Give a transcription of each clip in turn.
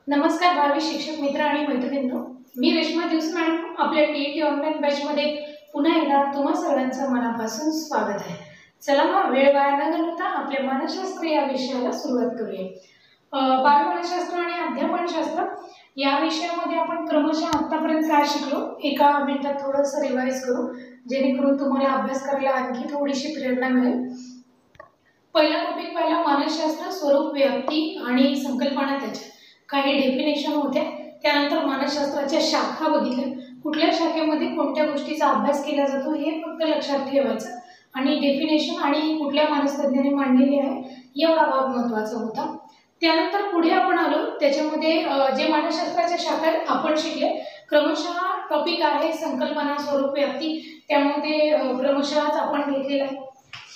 नमस्कार भावी शिक्षक मित्र आणि मैत्रिणींनो, मी रेश्मा दिवस मॅडम आपल्या टीईटी ऑनलाईन बॅचमध्ये पुन्हा एकदा तुम्हा सर्वांचं मनापासून स्वागत आहे। चला मग वेळ वाया न घालवता आपल्या मानसशास्त्र या विषयाला सुरुवात करूया। बालमानसशास्त्र आणि अध्यापनशास्त्र या विषयामध्ये आपण क्रमशः आतापर्यंत काय शिकलो एका मिनिटात थोडंसं रिवाइज करू, जेणेकरून तुम्हाला अभ्यास करायला आणखी थोडीशी प्रेरणा मिळेल। पहिला टॉपिक पाहिला मानसशास्त्र, स्वरूप, व्याप्ती आणि संकल्पना, त्याच्या काही डेफिनेशन होत्या। त्यानंतर मानसशास्त्राच्या शाखा बघितल्या, कुठल्या शाखेमध्ये कोणत्या गोष्टीचा अभ्यास केला जातो हे फक्त लक्षात ठेवायचं आणि डेफिनेशन आणि कुठल्या मानसतज्ञाने मांडलेली आहे एवढा भाग महत्त्वाचा होता। त्यानंतर पुढे आपण आलो, त्याच्यामध्ये जे मानसशास्त्राच्या शाखा आपण शिकले क्रमशः टॉपिक आहे संकल्पना, स्वरूप, व्याप्ती, त्यामध्ये क्रमशःच आपण घेतलेला आहे।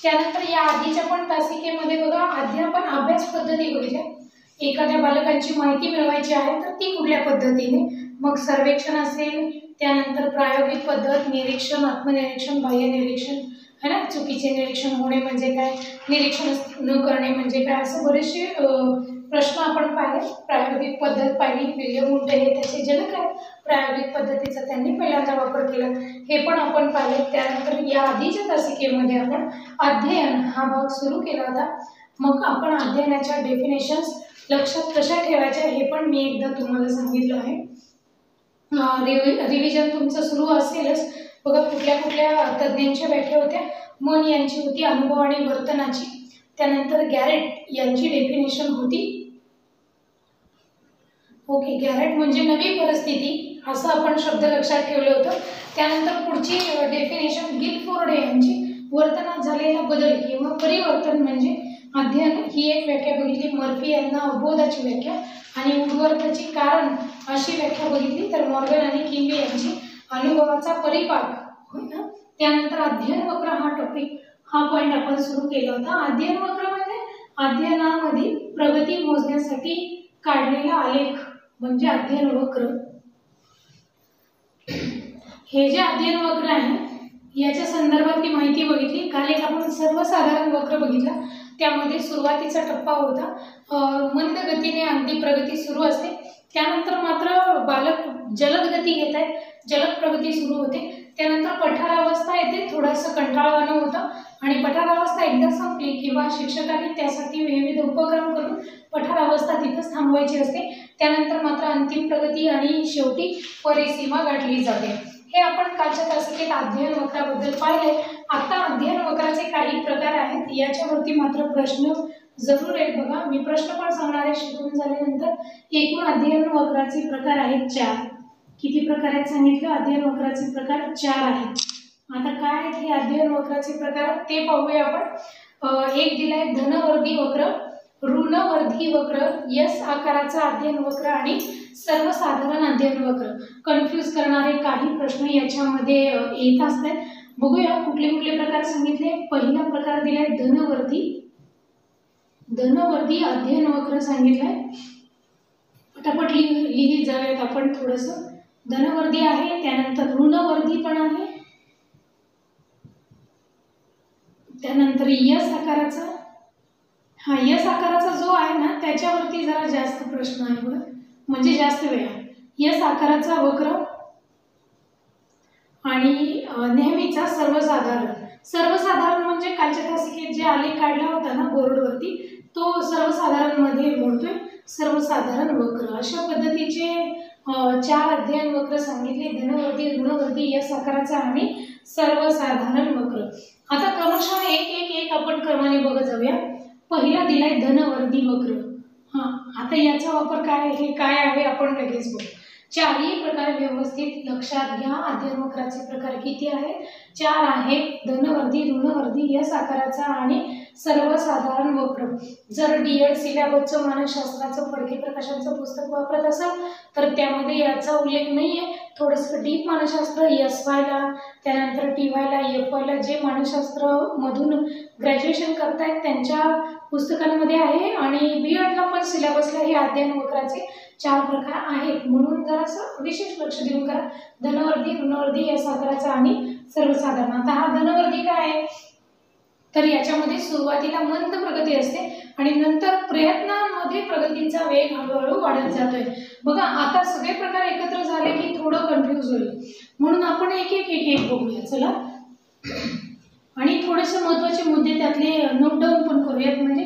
त्यानंतर या आधीच्या पण तासिकेमध्ये बघा अध्यापन अभ्यास पद्धती बघितल्या, एखाद्या बालकांची माहिती मिळवायची आहे तर ती कुठल्या पद्धतीने, मग सर्वेक्षण असेल, त्यानंतर प्रायोगिक पद्धत, निरीक्षण, आत्मनिरीक्षण, बाह्य निरीक्षण है ना, चुकीचे निरीक्षण होणे म्हणजे काय, निरीक्षण न करणे म्हणजे काय, असे बरेचसे प्रश्न आपण पाहिले। प्रायोगिक पद्धत पाहिली, विल्यम वुंट हे त्याचे जनक आहेत, प्रायोगिक पद्धतीचा त्यांनी पहिल्यांदा वापर केला हे पण आपण पाहिले। त्यानंतर या आधीच्या तासिकेमध्ये आपण अध्ययन हा भाग सुरू केला होता, मग आपण अध्ययनाच्या डेफिनेशन्स लक्षात कशा ठेवायच्या हे पण मी एकदा तुम्हाला सांगितलं आहे। रिव्हिजन तुमचं सुरू असेलच बघा, कुठल्या कुठल्या तज्ञांच्या व्याख्या होत्या, मन यांची होती, अनुभव आणि वर्तनाची, त्यानंतर गॅरेट यांची डेफिनेशन होती। ओके, गॅरेट म्हणजे नवी परिस्थिती असं आपण शब्द लक्षात ठेवलं होतं। त्यानंतर पुढची डेफिनेशन गिलफोर्ड यांची वर्तनात झालेला बदल किंवा परिवर्तन म्हणजे अध्ययन ही एक व्याख्या बघितली। मर्फी यांना अवबोधाची व्याख्या आणि उद्वर्ताची कारण अशी व्याख्या बघितली, तर मॉर्गन आणि किंग यांची अनुभवाचा परिपाक होय ना। त्यानंतर अध्ययन वक्र हा टॉपिक हा पॉइंट आपण सुरू केला होता। अध्ययन वक्र म्हणजे अध्ययनामध्ये प्रगती मोजण्यासाठी काढलेला आलेख म्हणजे अध्ययन वक्र। हे जे अध्ययन वक्र आहे याच्या संदर्भातली माहिती बघितली। काल एक आपण सर्वसाधारण वक्र बघितला, त्यामध्ये सुरुवातीचा टप्पा होता मंद गतीने अगदी प्रगती सुरू असते, त्यानंतर मात्र बालक जलद गती घेत आहे, जलद प्रगती सुरू होते, त्यानंतर पठारावस्था येते, थोडंसं कंटाळवाणं होतं आणि पठारावस्था एकदा संपली किंवा शिक्षकांनी त्यासाठी विविध उपक्रम करून पठारावस्था तिथंच थांबवायची असते, त्यानंतर मात्र अंतिम प्रगती आणि शेवटी परिसीमा गाठली जाते। हे आपण कालच्या तासिकेत अध्ययन वक्राबद्दल पाहिले। आता अध्ययन वक्राचे काही प्रकार आहेत, याच्यावरती मात्र प्रश्न जरूर आहेत बघा, मी प्रश्न पण सांगणार आहे शिकून झाल्यानंतर। एकूण अध्ययन वक्राचे प्रकार आहेत 4। किती प्रकार आहेत सांगितलं, अध्ययन वक्राचे प्रकार 4 आहेत। आता काय आहेत हे अध्ययन वक्राचे प्रकार ते पाहूया आपण। एक दिलाय धनवर्धी वक्र, ऋणवर्धी वक्र, यस आकाराचा अध्ययन वक्र आणि सर्वसाधारण अध्ययन वक्र। कन्फ्यूज करणारे काही प्रश्न याच्यामध्ये येत असतात, बघूया कुठले कुठले प्रकार सांगितले। पहिला प्रकार दिलाय धनवर्धी, धनवर्धी अध्ययन वक्र सांगितलंय, पटापट लिहित जाऊयात आपण थोडंसं। धनवर्धी आहे, त्यानंतर ऋणवर्धी पण आहे, त्यानंतर यस आकाराचा, हा यस आकाराचा जो आहे ना त्याच्यावरती जरा जास्त प्रश्न आहे बघा, म्हणजे जास्त वेळा यस आकाराचा वक्र आणि नेहमीचा सर्वसाधारण। सर्वसाधारण म्हणजे कालच्या तासिकेत जे आलेख काढला होता ना बोर्डवरती तो सर्वसाधारण मध्ये मोडतोय, सर्वसाधारण वक्र। अशा पद्धतीचे 4 अध्ययन वक्र सांगितले, धनवर्धी, ऋणवर्धी, यस आकाराचा आणि सर्वसाधारण वक्र। आता क्रमशः एक आपण क्रमाने बघत जाऊया। पहिला दिलाय धनवर्धी वक्र, आता याचा वापर काय हे काय आहे आपण लगेच बघू। 4ही प्रकार व्यवस्थित लक्षात घ्या। अध्ययन वक्राचे प्रकार किती आहेत, 4 आहेत, धनवर्धी, ऋणवर्धी, यस आकाराचा आणि सर्वसाधारण वक्र। जर डीएड सिलेबसचं मानसशास्त्राचं फडके प्रकाशनचं पुस्तक वापरत असाल तर त्यामध्ये याचा उल्लेख नाहीये। थोडंसं डीप मानसशास्त्र एसवायला, त्यानंतर टीवायला, एफवायला जे मानसशास्त्र मधून ग्रॅज्युएशन करतायत त्यांच्या पुस्तकांमध्ये आहे आणि बीएडला पण सिलेबसला हे अध्ययन वक्राचे 4 प्रकार आहेत, म्हणून जरासं विशेष लक्ष देऊन करा। धनवर्धी, ऋणवर्धी, यस आकाराचा आणि सर्वसाधारण। आता हा धनवर्धी काय आहे तर याच्यामध्ये सुरुवातीला मंद प्रगती असते, आणि नंतर प्रयत्नांमध्ये प्रगतीचा वेग हळूहळू वाढत जातोय. बघा आता सगळे प्रकार एकत्र झाले की थोडं कन्फ्यूज होईल, म्हणून आपण एक एक एक एक बघूया. चला, आणि थोडेसे महत्त्वाचे मुद्दे त्यातले नोट डाऊन पण करूयात, म्हणजे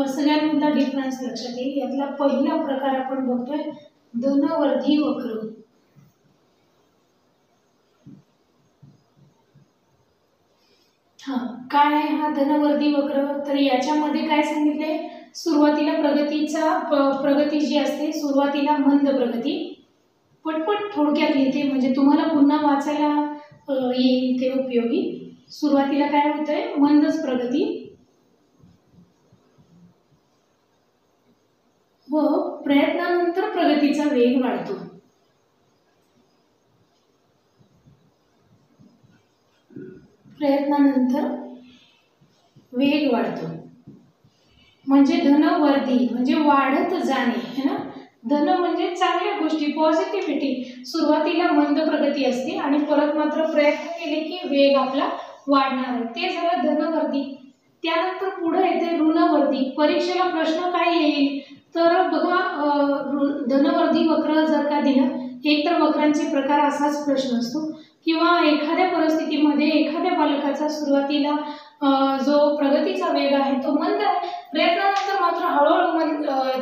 सगळ्यांमधला डिफरन्स लक्षात येईल. यातला पहिला प्रकार आपण बघतोय धनवर्धी वक्र. काय आहे हा धनवर्धी वक्र? तर याच्यामध्ये काय सांगितले, सुरुवातीला प्रगती जी असते, सुरुवातीला मंद प्रगती. पटपट थोडक्यात लिहिते म्हणजे तुम्हाला पुन्हा वाचायला येईल ते उपयोगी. सुरुवातीला काय होतंय, मंदच प्रगती व प्रयत्नानंतर प्रगतीचा वेग वाढतो. प्रयत्नानंतर वेग वाढतो म्हणजे धनवर्धी म्हणजे वाढत जाणे है ना. धन म्हणजे चांगल्या गोष्टी, पॉझिटिव्हिटी. सुरुवातीला मंद प्रगती असते आणि परत मात्र प्रयत्न केले की वेग आपला वाढणार आहे, ते झालं धनवर्धी. त्यानंतर पुढे येते ऋणवर्धी. परीक्षेला प्रश्न काय येईल तर बघा, धनवर्धी वक्र जर का दिलं, एक तर वक्रांचे प्रकार असाच प्रश्न असतो, किंवा एखाद्या परिस्थितीमध्ये एखाद्या बालकाचा सुरुवातीला जो प्रगतीचा वेग आहे तो मंद आहे, प्रयत्नानंतर मात्र हळूहळू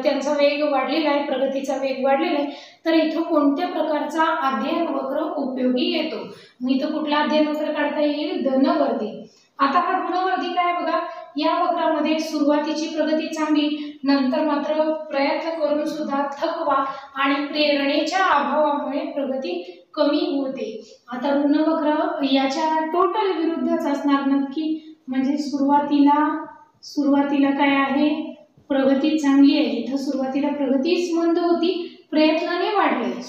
त्यांचा वेग वाढलेला आहे, प्रगतीचा वेग वाढलेला आहे, तर इथं कोणत्या प्रकारचा अध्ययन वक्र उपयोगी येतो? मग इथं कुठला अध्ययन वक्र काढता येईल? धनवर्धी. आता हा ऋणवर्धी काय बघा, या वक्रामध्ये सुरुवातीची प्रगती चांगली, नंतर मात्र प्रयत्न करून सुद्धा थकवा आणि प्रेरणेच्या अभावामुळे प्रगती कमी होते. आता ऋणवक्र याच्या टोटल विरुद्धच असणार नक्की, म्हणजे सुरुवातीला काय आहे, प्रगती चांगली आहे. इथं सुरुवातीला प्रगतीच मंद होती, प्रयत्नाने वाढले.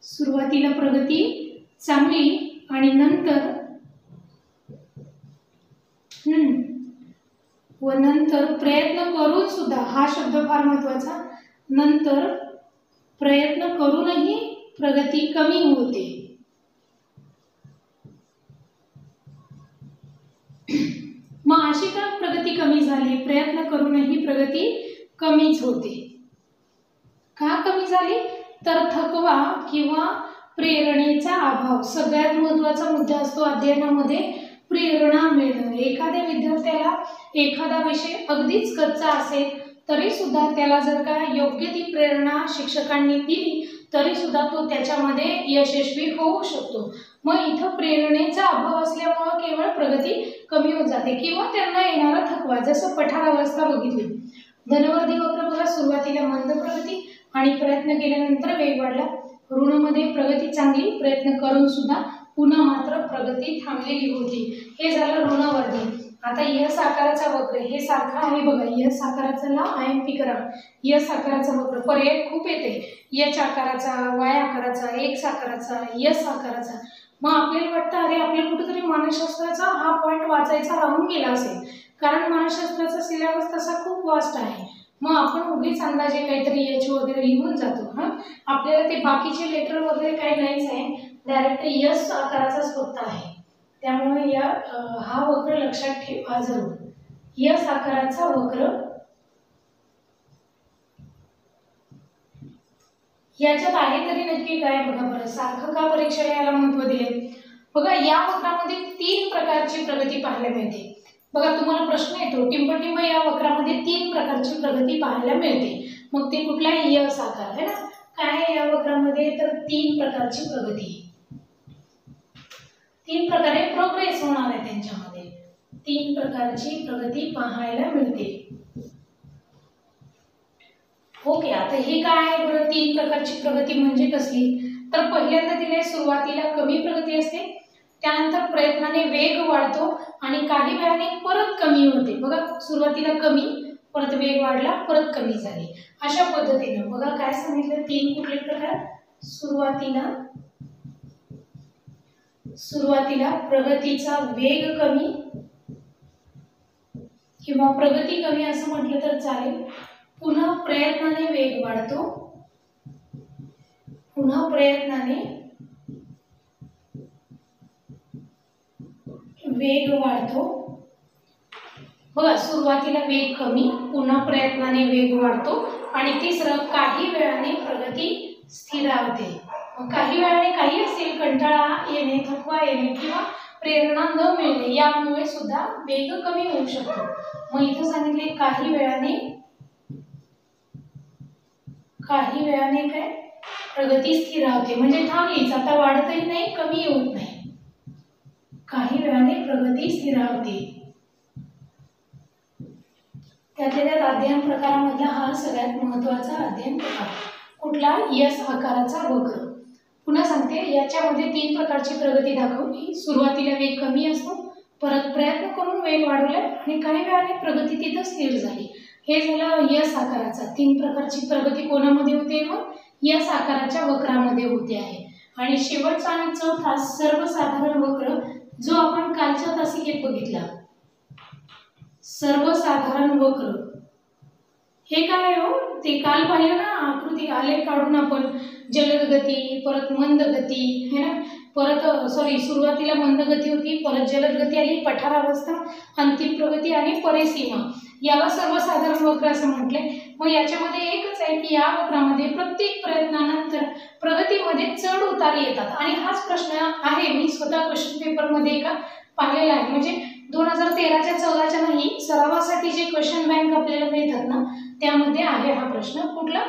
सुरुवातीला प्रगती चांगली आणि नंतर प्रयत्न करून सुद्धा, हा शब्द फार महत्वाचा, नंतर प्रयत्न करूनही प्रगती कमी होते. मग अशी का प्रगती कमी झाली? प्रयत्न करूनही प्रगती कमीच होते. का कमी झाली? तर थकवा किंवा प्रेरणेचा अभाव. सगळ्यात महत्त्वाचा मुद्दा असतो अध्ययनामध्ये प्रेरणा मिळणं. एखाद्या विद्यार्थ्याला एखादा विषय अगदीच कच्चा असेल तरी सुद्धा त्याला जर का योग्य ती प्रेरणा शिक्षकांनी दिली तरी सुद्धा तो त्याच्यामध्ये यशस्वी होऊ शकतो. मग इथं प्रेरणेचा अभाव असल्यामुळे केवळ प्रगती कमी होत जाते किंवा त्यांना येणारा थकवा, जसं पठार अवस्था बघितली. धनवर्धी वक्र बघा, सुरुवातीला मंद प्रगती आणि प्रयत्न केल्यानंतर वेग वाढला. ऋणमध्ये प्रगती चांगली, प्रयत्न करून सुद्धा पुन्हा मात्र प्रगती थांबलेली होती. हे झालं ऋणवर्धी. आता यस आकाराचा वक्र, हे सारखं आहे बघा, यस आकाराचा IMP करा. यस आकाराचा वक्र पर्याय खूप येते, एच आकाराचा, वाय आकाराचा, एक्स आकाराचा, यस आकाराचा. मग आपल्याला वाटतं अरे आपल्याला कुठेतरी मानसशास्त्राचा हा पॉईंट वाचायचा राहून गेला असेल, कारण मानसशास्त्राचा सिलेबस तसा खूप वास्ट आहे. मग आपण उगीच अंदाजे काहीतरी एच वगैरे लिहून जातो. आपल्याला ते बाकीचे लेटर वगैरे काही नाहीच आहे, डायरेक्ट यस आकाराचाच फक्त आहे. त्यामुळे हा वक्र लक्षात ठेवा जरूर. यस आकाराचा वक्र, याच्यात आहे तरी नक्की काय बघा बरं, सारखं का परीक्षेला याला महत्त्व दिले? बघा या वक्रामध्ये 3 प्रकारची प्रगती पाहायला मिळते. बघा तुम्हाला प्रश्न येतो, टिंबटिंब या वक्रामध्ये 3 प्रकारची प्रगती पाहायला मिळते. मग ते कुठला आहे? यस आकार आहे ना. काय आहे या वक्रामध्ये? तर 3 प्रकारची प्रगती, 3 प्रकारे प्रोग्रेस होणार आहे त्यांच्यामध्ये. 3 प्रकारची प्रगती पाहायला मिळते. ओके, आता हे काय आहे बरं? 3 प्रकारची प्रगती म्हणजे कसली? तर पहिल्यांदा दिले सुरुवातीला कमी प्रगती असते, त्यानंतर प्रयत्नाने वेग वाढतो आणि काही वेळाने परत कमी होते. बघा सुरुवातीला कमी, परत वेग वाढला, परत कमी झाली. अशा पद्धतीने बघा काय सांगितलं, 3 कुठले प्रकार? सुरुवातीला प्रगतीचा वेग कमी किंवा प्रगती कमी असं म्हटलं तर चालेल. पुन्हा प्रयत्नाने वेग वाढतो, पुन्हा प्रयत्नाने वेग वाढतो. बघा, सुरुवातीला वेग कमी, पुन्हा प्रयत्नाने वेग वाढतो, आणि तिसरं काही वेळाने प्रगती स्थिरावते. काही वेळाने काही असेल, कंटाळा येणे, थकवा येणे किंवा प्रेरणा न मिळणे यामुळे सुद्धा वेग कमी होऊ शकतो. मग इथं सांगितले काही वेळाने काय प्रगती स्थिरावते, म्हणजे थांबलीच, आता वाढतही नाही कमी होत नाही. काही वेळाने प्रगती स्थिरावते. त्यातल्या त्यात अध्ययन प्रकारामधला हा सगळ्यात महत्त्वाचा अध्ययन प्रकार कुठला? यस आकाराचा वक्र. पुन्हा सांगते, याच्यामध्ये 3 प्रकारची प्रगती दाखवली. सुरुवातीला वेग कमी असतो, परत प्रयत्न करून वेग वाढवला, आणि काही वेळाने प्रगती तिथं स्थिर झाली. हे झालं यस आकाराचा. 3 प्रकारची प्रगती कोणामध्ये होते? मग यस आकाराच्या वक्रामध्ये होते आहे. आणि शेवटचा आणि चौथा सर्वसाधारण वक्र, जो आपण कालच्या तासिकेत बघितला, सर्वसाधारण वक्र. हे काय हो? ते काल पाहिलं ना, आकृती आलेख काढून आपण जलद गती, परत मंद गती, है ना, परत सुरुवातीला मंद गती होती, परत जलद गती आली, पठारावस्था, अंतिम प्रगती आणि परिसीमा, याला सर्वसाधारण वक्र असं म्हटले. मग याच्यामध्ये एकच आहे की या वक्रामध्ये प्रत्येक प्रयत्नानंतर प्रगतीमध्ये चढ उतार येतात. आणि हाच प्रश्न आहे, मी स्वतः क्वेश्चन पेपरमध्ये एका पाहिलेला आहे, म्हणजे 2013च्या 14च्या नाही, सरावासाठी जे क्वेश्चन बँक आपल्याला मिळतात ना, त्यामध्ये आहे हा प्रश्न. कुठला?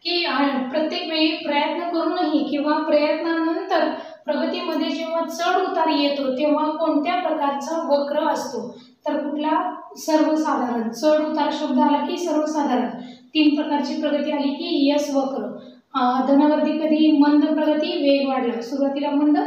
की प्रत्येक वेळी प्रयत्न करूनही किंवा प्रयत्नानंतर प्रगतीमध्ये जेव्हा चढ उतार येतो तेव्हा कोणत्या प्रकारचा वक्र असतो? तर कुठला? सर्वसाधारण. चढ उतार शब्द आला की सर्वसाधारण. 3 प्रकारची प्रगती आली की यस वक्र. धनवर्धी कधी? मंद प्रगती, वेग वाढला, सुरुवातीला मंद,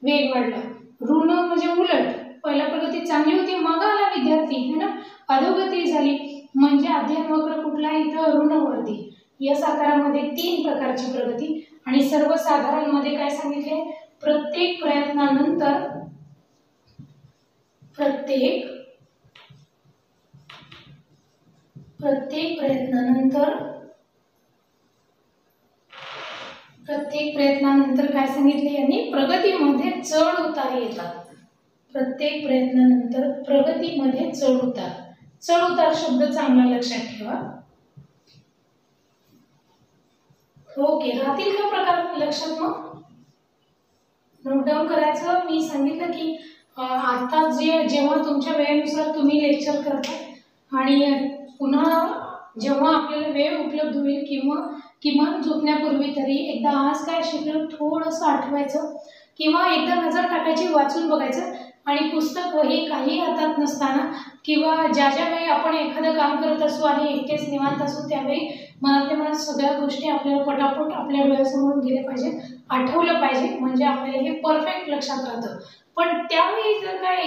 वेग वाढला. ऋण म्हणजे उलट, पहिला प्रगती चांगली होती, मग आला विद्यार्थी, है ना, अधोगती झाली, म्हणजे अध्ययन वक्र कुठला? इथं ऋणवर्धी. यस आकारामध्ये 3 प्रकारची प्रगती. आणि सर्वसाधारण मध्ये काय सांगितले? प्रत्येक प्रयत्नानंतर काय सांगितले यांनी? प्रगतीमध्ये चढ उतार येतात. प्रत्येक प्रयत्नानंतर प्रगतीमध्ये चढ उतार. चढ उतार शब्द चांगला लक्षात ठेवा. ओके, राहतील का प्रकार लक्षात? मग नोट डाऊन करायचं. मी सांगितलं की आता जेव्हा तुमच्या वेळेनुसार तुम्ही लेक्चर करता आणि पुन्हा जेव्हा आपल्याला वेळ उपलब्ध होईल किंवा किमान झोपण्यापूर्वी तरी एकदा आज काय शिकलो थोडंसं आठवायचं, किंवा एकदा नजर टाकायची, वाचून बघायचं. आणि पुस्तक वही काही हातात नसताना किंवा ज्या वेळी आपण एखादं काम करत असू आणि एकटेच निवांत असू, त्यावेळी मनातल्या मनात सगळ्या गोष्टी आपल्याला पटापट आपल्या डोळ्यासमोरून गेल्या पाहिजे, आठवलं पाहिजे, म्हणजे आपल्याला हे परफेक्ट लक्षात राहतं. पण त्यावेळी जर काय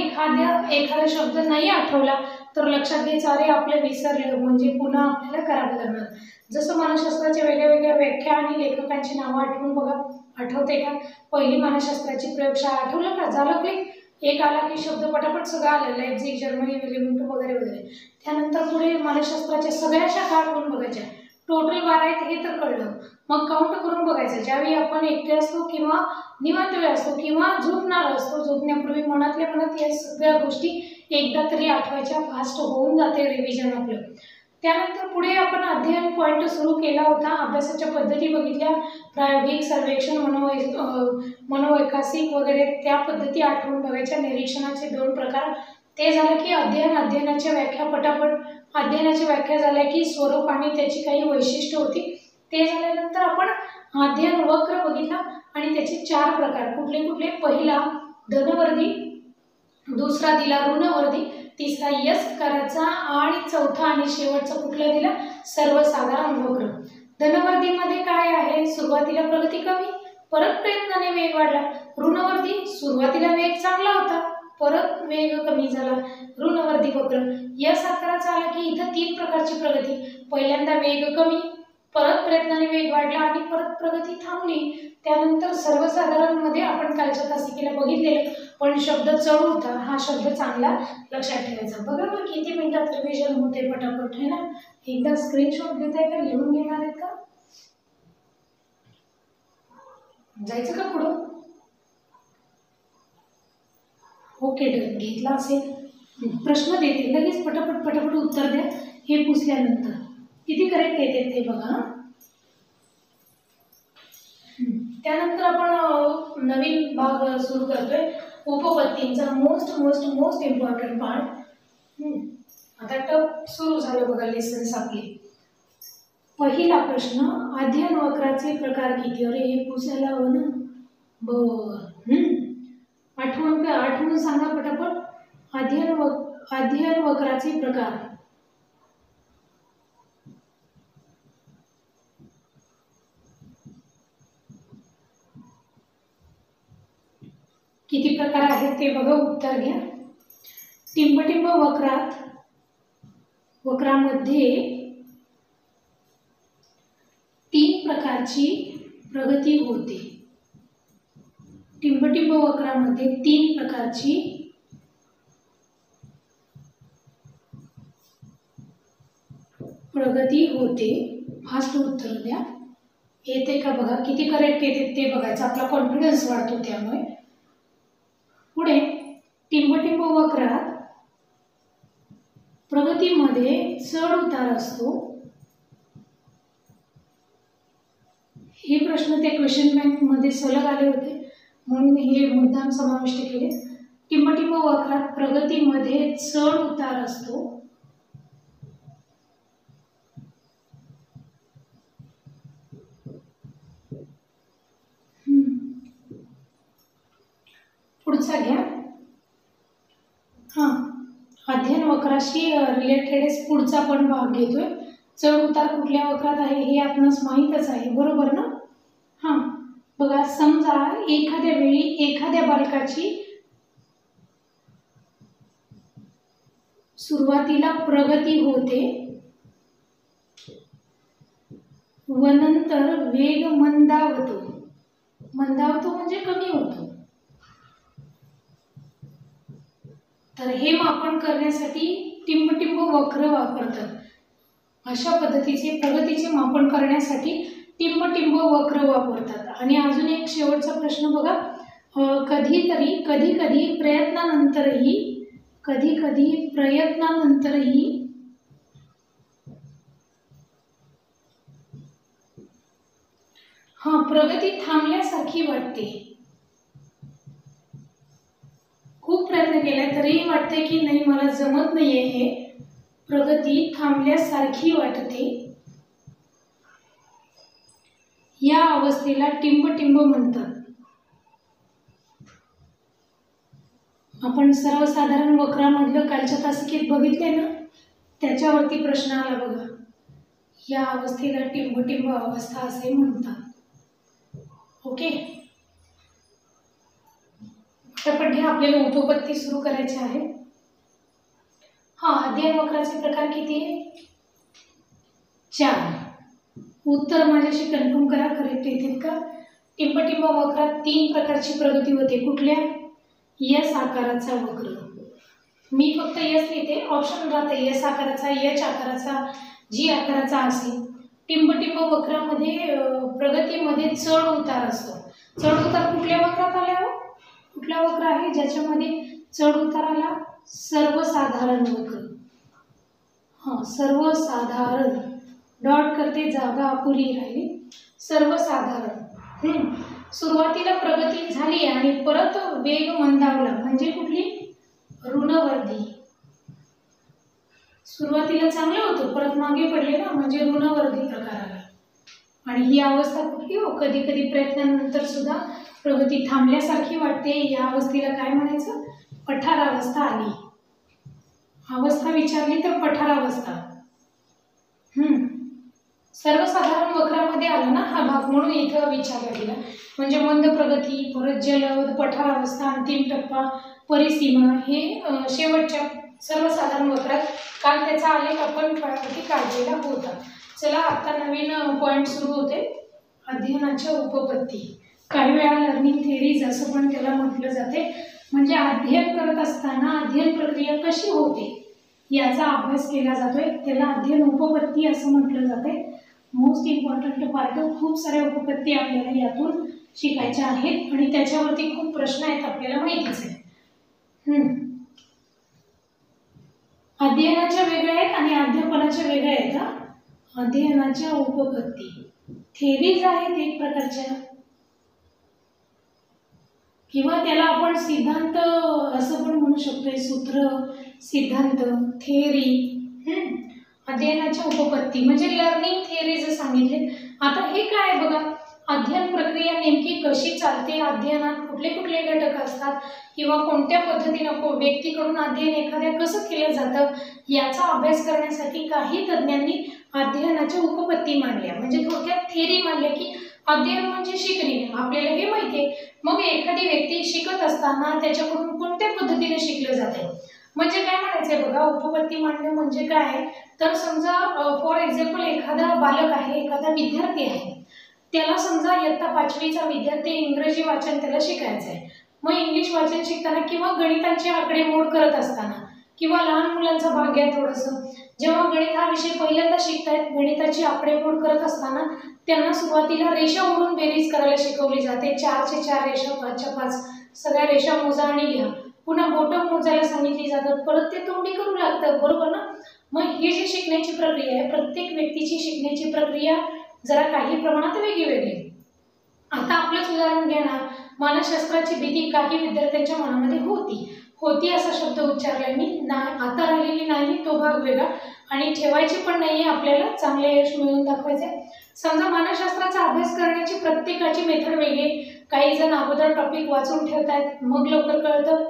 एखादा शब्द नाही आठवला तर लक्षात घ्यायचं, अरे आपलं विसरलं, म्हणजे पुन्हा आपल्याला करावं लागणार. जसं मानसशास्त्राच्या वेगळ्या वेख्या आणि लेखकांची नावं आठवून बघा, आठवते का? पहिली मानसशास्त्राची प्रयोगशाळा आठवलं का? झालं क्लिक. एक आला की शब्द पटापट सगळं आलं, लायप्झिग, जर्मनी, विलियम वगैरे वगैरे. त्यानंतर पुढे मानसशास्त्राच्या सगळ्या शाखा आठवून बघायच्या. टोटल 12 आहेत हे तर कळलं. मग काउंट करून बघायचं. ज्यावेळी आपण एकटे असतो किंवा निवांत वेळ असतो किंवा झोपणार असतो, झोपण्यापूर्वी मनातल्या मनात या सगळ्या गोष्टी एकदा तरी आठवायच्या. फास्ट होऊन जाते रिव्हिजन आपलं. त्यानंतर पुढे आपण अध्ययन पॉईंट सुरू केला होता, अभ्यासाच्या पद्धती बघितल्या, प्रायोगिक, सर्वेक्षण, मनोवैकासिक वगैरे, त्या पद्धती आठवून बघायच्या. निरीक्षणाचे 2 प्रकार. ते झालं की अध्ययनाच्या व्याख्या पटापट. अध्ययनाच्या व्याख्या झाल्या की स्वरूप आणि त्याची काही वैशिष्ट्य होती. ते झाल्यानंतर आपण अध्ययन वक्र बघितला आणि त्याचे 4 प्रकार. कुठले? पहिला धनवर्धी, दुसरा दिला ऋणवर्धी, तिसरा यस आकाराचा, आणि चौथा आणि शेवटचा कुठला दिला? सर्वसाधारण वक्र. धनवर्धीमध्ये काय आहे? सुरुवातीला प्रगती कमी, परत प्रयत्नाने वेग वाढला. ऋणवर्धी, सुरुवातीला वेग चांगला होता, परत वेग कमी झाला, ऋणवर्धी वक्र. यस आकाराचा आला की इथं 3 प्रकारची प्रगती. पहिल्यांदा वेग कमी, परत प्रयत्नाने वेग वाढला आणि परत प्रगती थांबली. त्यानंतर सर्वसाधारण मध्ये आपण कालच्या तासिकेला बघितलेलं, पण शब्द चढ उतार हा शब्द चांगला लक्षात ठेवायचा. बघा मग किती मिनिटात रिव्हिजन होते पटापट, है ना. एकदा स्क्रीनशॉट घेताय का? लिहून घेणार आहेत का? जायचं का पुढं? ओके, घेतला असेल प्रश्न देते, लगेच पटापट पटापट उत्तर द्या हे पुसल्यानंतर. किती करेक्ट येते ते बघा. त्यानंतर आपण नवीन भाग सुरू करतोय, उपपत्तींचा most most most important part. आता टप सुरू झालं बघा लेसन्स आपले. पहिला प्रश्न, अध्ययन वक्राचे प्रकार किती? अरे हे पुसायला हवं ना. आठवून सांगा पटापट. अध्ययन वक्राचे प्रकार. किती प्रकार आहेत ते बघा, उत्तर घ्या. टिंबटिंब वक्रामध्ये 3 प्रकारची प्रगती होते. टिंबटिंब वक्रामध्ये 3 प्रकारची प्रगती होते. फास्ट उत्तर द्या. येते का बघा, किती करेक्ट येते ते बघायचं, आपला कॉन्फिडन्स वाढतो त्यामुळे. पुढे, टिंबटिंब वक्रात प्रगतीमध्ये चढ उतार असतो. हे प्रश्न ते क्वेश्चन बँक मध्ये सलग आले होते म्हणून हे मुद्दाम समाविष्ट केले. टिंबटिंब वक्रात प्रगतीमध्ये चढ उतार असतो. पुढचा घ्या. अध्ययन वक्राशी रिलेटेड पुढचा पण भाग घेतोय. चढ उतार कुठल्या वक्रात आहे हे आपणास माहीतच आहे, बरोबर ना. बघा, समजा एखाद्या वेळी एखाद्या बालकाची सुरुवातीला प्रगती होते व नंतर वेग मंदावतो. मंदावतो म्हणजे कमी होतो. तर हे मापन करण्यासाठी टिंबटिंब वक्र वापरतात. अशा पद्धतीचे प्रगतीचे मापन करण्यासाठी टिंबटिंब वक्र वापरतात. आणि अजून एक शेवटचा प्रश्न बघा. कधी कधी प्रयत्नानंतरही प्रगती थांबल्यासारखी वाटते. खूप प्रयत्न केला तरीही वाटते की नाही, मला जमत नाहीये हे. प्रगती थांबल्यासारखी वाटते. या अवस्थेला टिंबटिंब म्हणतात. आपण सर्वसाधारण वक्रामधलं कालच्या तासिकेत बघितले ना, त्याच्यावरती प्रश्न आला बघा. या अवस्थेला टिंबटिंब अवस्था असे म्हणतात. ओके, पटापट घ्या, आपल्याला उपपत्ती सुरू करायची आहे. अध्ययन वक्राचे प्रकार किती आहे? 4. उत्तर माझ्याशी कन्फर्म करा, करेक्ट येतील का? टिंबटिंब वक्रात 3 प्रकारची प्रगती होते. कुठल्या? यस आकाराचा वक्र. मी फक्त यस लिहिते, ऑप्शन राहते यस आकाराचा, एच आकाराचा, जी आकाराचा असेल. टिंबटिंब वक्रामध्ये प्रगतीमध्ये चढ उतार असतो. चढ उतार कुठल्या वक्रात आला? कुठला वक्र आहे ज्याच्यामध्ये चढ उतार आला? सर्वसाधारण वक्र. सर्वसाधारण. डॉट करते, जागा अपुरी राहिली. सर्वसाधारण. सुरुवातीला प्रगती झाली आणि परत वेग मंदावला म्हणजे कुठली? ऋणवर्धी. सुरुवातीला चांगलं होतं, परत मागे पडले ना, म्हणजे ऋणवर्धी प्रकार आला. आणि ही अवस्था कुठली हो? कधी कधी प्रयत्नानंतर सुद्धा प्रगती थांबल्यासारखी वाटते. या अवस्थेला काय म्हणायचं? पठारावस्था आली. अवस्था विचारली तर पठारावस्था. सर्वसाधारण वक्रामध्ये आला ना हा भाग, म्हणून इथं विचारला गेला. म्हणजे मंद प्रगती, परत जलद, पठारावस्था, अंतिम टप्पा, परिसीमा, हे शेवटच्या सर्वसाधारण वक्रात काल त्याचा आलेख आपण काढलेला होता. चला, आता नवीन पॉइंट सुरू होते, अध्ययनाच्या उपपत्ती. काही वेळा लर्निंग थेरीज असं पण त्याला म्हटलं जाते. म्हणजे अध्ययन करत असताना अध्ययन प्रक्रिया कशी होते याचा अभ्यास केला जातोय, त्याला अध्ययन उपपत्ती असं म्हटलं जाते. Most important part. खूप साऱ्या उपपत्ती आपल्याला यातून शिकायच्या आहेत आणि त्याच्यावरती खूप प्रश्न आहेत, आपल्याला माहितीच आहे. अध्ययनाच्या वेगळ्या आहेत आणि अध्यापनाच्या वेगळ्या आहेत हा. अध्ययनाच्या उपपत्ती थेरीज आहेत एक प्रकारच्या, किंवा त्याला आपण सिद्धांत असं पण म्हणू शकतोय. सूत्र, सिद्धांत, थेअरी. अध्ययनाच्या उपपत्ती म्हणजे लर्निंग थेअरीज सांगितले. आता हे काय बघा, अध्ययन प्रक्रिया नेमकी कशी चालते, अध्ययनात कुठले कुठले घटक असतात, किंवा कोणत्या पद्धतीनं व्यक्तीकडून अध्ययन एखाद्या कसं केलं जातं, याचा अभ्यास करण्यासाठी काही तज्ज्ञांनी अध्ययनाच्या उपपत्ती मांडल्या. म्हणजे थोडक्यात थेअरी मांडल्या की अध्ययन म्हणजे शिकणे, आपल्याला हे माहिती आहे. मग एखादी व्यक्ती शिकत असताना त्याच्याकडून कोणत्या पद्धतीने शिकलं जाते, म्हणजे काय म्हणायचंय बघा. उपपत्ती मांडणे म्हणजे काय, तर समजा फॉर एक्झाम्पल एखादा बालक आहे, एखादा विद्यार्थी आहे, त्याला समजा इयत्ता 5वीचा विद्यार्थी इंग्रजी वाचन त्याला शिकायचं आहे. मग इंग्लिश वाचन शिकताना किंवा गणितांची आकडेमोड करत असताना, किंवा लहान मुलांचा भाग घ्या थोडंसं, जेव्हा गणित हा विषय पहिल्यांदा शिकतायत, गणिताची आकडेमोड करत असताना त्यांना सुरुवातीला रेषा ओढून बेरीज करायला शिकवली जाते. 4चे 4 रेषा, 5च्या 5 सगळ्या रेषा मोजा आणि लिहा. पुन्हा बोटं मोजायला सांगितली जातात, परत ते तोंडी करू लागतं, बरोबर ना. मग ही जी शिकण्याची प्रक्रिया आहे, प्रत्येक व्यक्तीची शिकण्याची प्रक्रिया जरा काही प्रमाणात वेगळी. आता आपलंच उदाहरण घ्या ना, मानसशास्त्राची भीती काही विद्यार्थ्यांच्या मनामध्ये होती असा शब्द उच्चारला मी ना, आता राहिलेली नाही, तो भाग वेगळा, आणि ठेवायची पण नाहीये, आपल्याला चांगले यश मिळवून दाखवायचे. समजा मानसशास्त्राचा अभ्यास करण्याची प्रत्येकाची मेथड वेगळी. काही जण अगोदर टॉपिक वाचून ठेवतात, मग लवकर कळतं.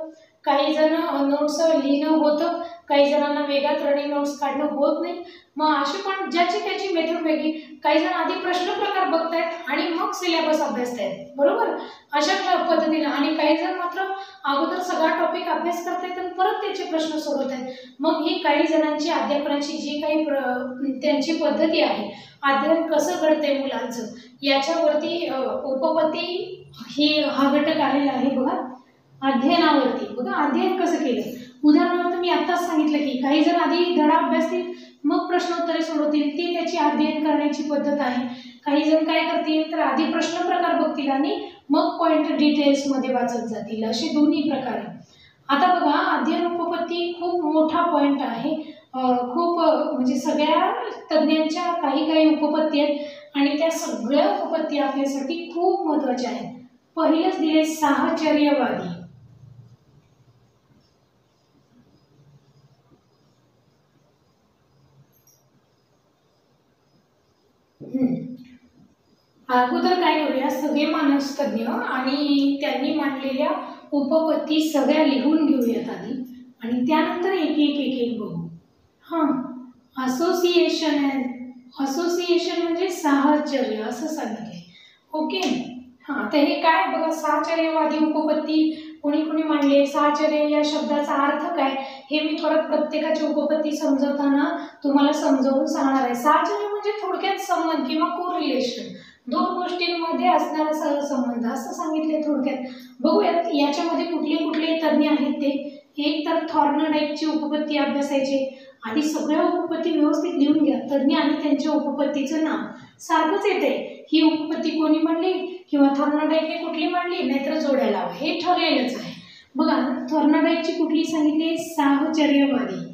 काही जण नोट्स लिहिणं होतं, काही जणांना वेगात रनिंग नोट्स काढणं होत नाही. मग अशी पण ज्याची त्याची मेथड वेगळी. काही जण आधी प्रश्न प्रकार बघतायत आणि मग सिलेबस अभ्यासतायत, बरोबर, अशा पद्धतीने. आणि काही जण मात्र अगोदर सगळा टॉपिक अभ्यास करतायत आणि परत त्याचे प्रश्न सोडवत आहेत. मग ही काही जणांची अध्यापनाची जी काही त्यांची पद्धती आहे, अध्ययन कसं घडते मुलांचं, याच्यावरती उपपत्ती हा घटक आलेला आहे बघा. अध्ययनावरती बघा, अध्ययन कसं केलं. उदाहरणार्थ मी आत्ताच सांगितलं की काही जण आधी धडा अभ्यासतील, मग प्रश्नोत्तरे सोडवतील, ती त्याची अध्ययन करण्याची पद्धत आहे. काही जण काय करतील, तर आधी प्रश्न प्रकार बघतील आणि मग पॉइंट डिटेल्समध्ये वाचत जातील. असे दोन्ही प्रकार आहेत. आता बघा, अध्ययन उपपत्ती खूप मोठा पॉइंट आहे. खूप म्हणजे सगळ्या तज्ज्ञांच्या काही उपपत्ती आहेत आणि त्या सगळ्या उपपत्ती आपल्यासाठी खूप महत्त्वाच्या आहेत. पहिलेच दिले साहचर्यवादी. अगोदर काय करूया, सगळे मानसतज्ञ आणि त्यांनी मांडलेल्या उपपत्ती सगळ्या लिहून घेऊयात आधी, आणि त्यानंतर एक एक बघू. असोसिएशन आहे. असोसिएशन म्हणजे साहचर्य असं सांगितले. ओके. तर हे काय बघा, साहचर्यवादी उपपत्ती कोणी मांडले, साहचर्य या शब्दाचा अर्थ काय, हे मी थोडं प्रत्येकाची उपपत्ती समजवताना तुम्हाला समजावून सांगणार आहे. साहचर्य म्हणजे थोडक्यात संबंध किंवा कोरिलेशन, दोन गोष्टींमध्ये असणारा सहसंबंध असं सांगितले थोडक्यात. बघूयात याच्यामध्ये कुठले तज्ञ आहेत ते. एक तर थॉर्नडाईकची उपपत्ती अभ्यासायचे. आधी सगळ्या उपपत्ती व्यवस्थित लिहून घ्या. तज्ञ आणि त्यांच्या उपपत्तीचं नाव सारखंच येते. ही उपपत्ती कोणी मांडली किंवा थॉर्नडाईकने कुठली मांडली, नाहीतर जोड्या लावा, हे ठरलेलंच आहे. बघा, थॉर्नडाईकची कुठली सांगितली, साहचर्यवादी.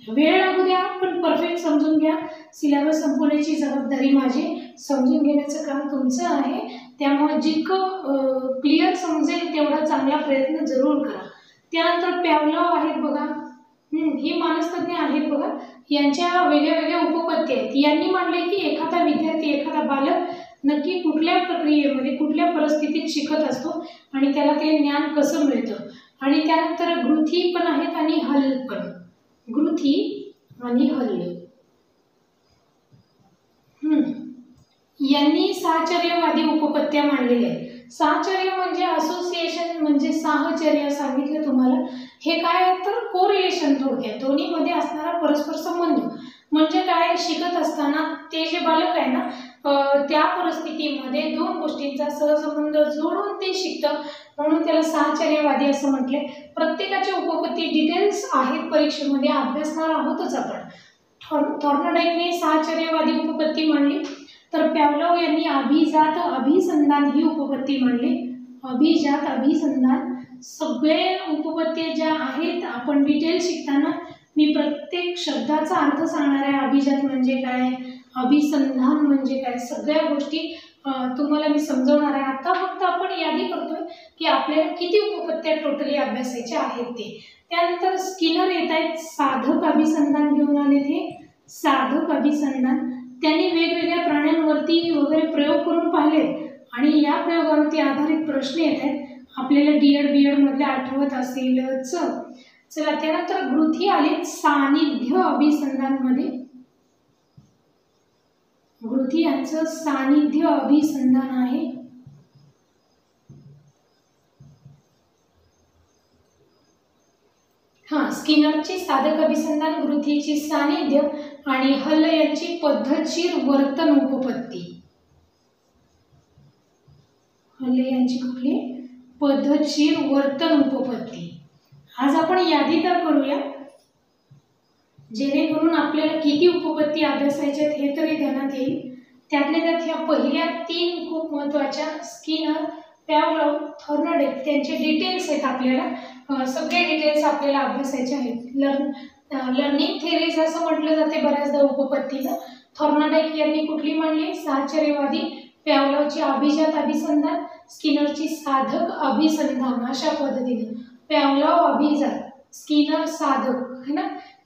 वेळ लागू द्या पण परफेक्ट समजून घ्या. सिलेबस संपवण्याची जबाबदारी माझी, समजून घेण्याचं काम तुमचं आहे. त्यामुळे जितकं क्लिअर समजेल तेवढा चांगला प्रयत्न जरूर करा. त्यानंतर पॅवलॉव आहेत बघा, ही मानसतज्ञ आहेत बघा. यांच्या वेगळ्या उपपत्ती आहेत. यांनी मांडले की एखादा विद्यार्थी, एखादा बालक नक्की कुठल्या प्रक्रियेमध्ये, कुठल्या परिस्थितीत शिकत असतो आणि त्याला ते ज्ञान कसं मिळतं. आणि त्यानंतर ग्रुथी पण आहेत आणि हल पण. ग्रुथी आणि हल यांनी साहचर्यवादी उपपत्त्या मांडलेल्या आहेत. साहचर्य म्हणजे असोसिएशन म्हणजे साहचर्य सांगितलं तुम्हाला. हे काय आहे तर कोरिलेशन, थोडक्यात दोन्हीमध्ये असणारा परस्पर संबंध. म्हणजे काय, शिकत असताना ते जे बालक आहे ना, त्या परिस्थितीमध्ये दोन गोष्टींचा सहसंबंध जोडून ते शिकतं, म्हणून त्याला साहचर्यवादी असं म्हटले. प्रत्येकाच्या उपपत्ती डिटेल्स आहेत, परीक्षेमध्ये अभ्यासणार आहोतच आपण. थॉर्नडाईकने साहचर्यवादी उपपत्ती मांडली, तर पॅवलॉव यांनी अभिजात अभिसंधान ही उपपत्ती मांडली. अभिजात अभिसंधान, सगळे उपपत्ती ज्या आहेत आपण डिटेल शिकताना मी प्रत्येक शब्दाचा अर्थ सांगणार आहे. अभिजात म्हणजे काय, अभिसंधान म्हणजे काय, सगळ्या गोष्टी तुम्हाला मी समजवणार आहे. आता फक्त आपण यादी करतोय की आपल्याला किती उपपत्त्या टोटली अभ्यासायच्या आहेत ते. त्यानंतर स्किनर येत आहेत, साधक अभिसंधान घेऊन आले. ते साधक अभिसंधान त्यांनी वेगवेगळ्या प्राण्यांवरती वगैरे प्रयोग करून पाहिले आणि या प्रयोगावरती आधारित प्रश्न येत आहेत. आपल्याला बीएड मधले आठवत असेलच. चला, त्यानंतर गृथी आले सानिध्य अभिसंधान मध्ये. गृथी यांचं सानिध्य अभिसंधान आहे. स्किनरची साधक अभिसंधान, गृथीची सानिध्य आणि हल यांची पद्धतशीर वर्तन उपपत्ती. हल यांची कुठली, पद्धतशीर वर्तन उपपत्ती. आज आपण यादी तर करूया जेणेकरून आपल्याला किती उपपत्ती अभ्यासायच्या हे तरी ध्यानात येईल. त्यातल्या त्यात ह्या पहिल्या 3 खूप महत्त्वाच्या, स्किनर, पॅव्लोव, थॉर्नडाईक, त्यांचे डिटेल्स आहेत. आपल्याला सगळे डिटेल्स आपल्याला अभ्यासायचे आहेत. लर्निंग थेरीज असं म्हटलं जाते बऱ्याचदा उपपत्तीला. थॉर्नडाईक यांनी कुठली मांडली, साहचर्यवादी. पॅव्लोवची अभिजात अभिसंधान, स्किनरची साधक अभिसंधान. अशा पद्धतीने पॅव्लोव अभिजात, स्किनर साधक है ना,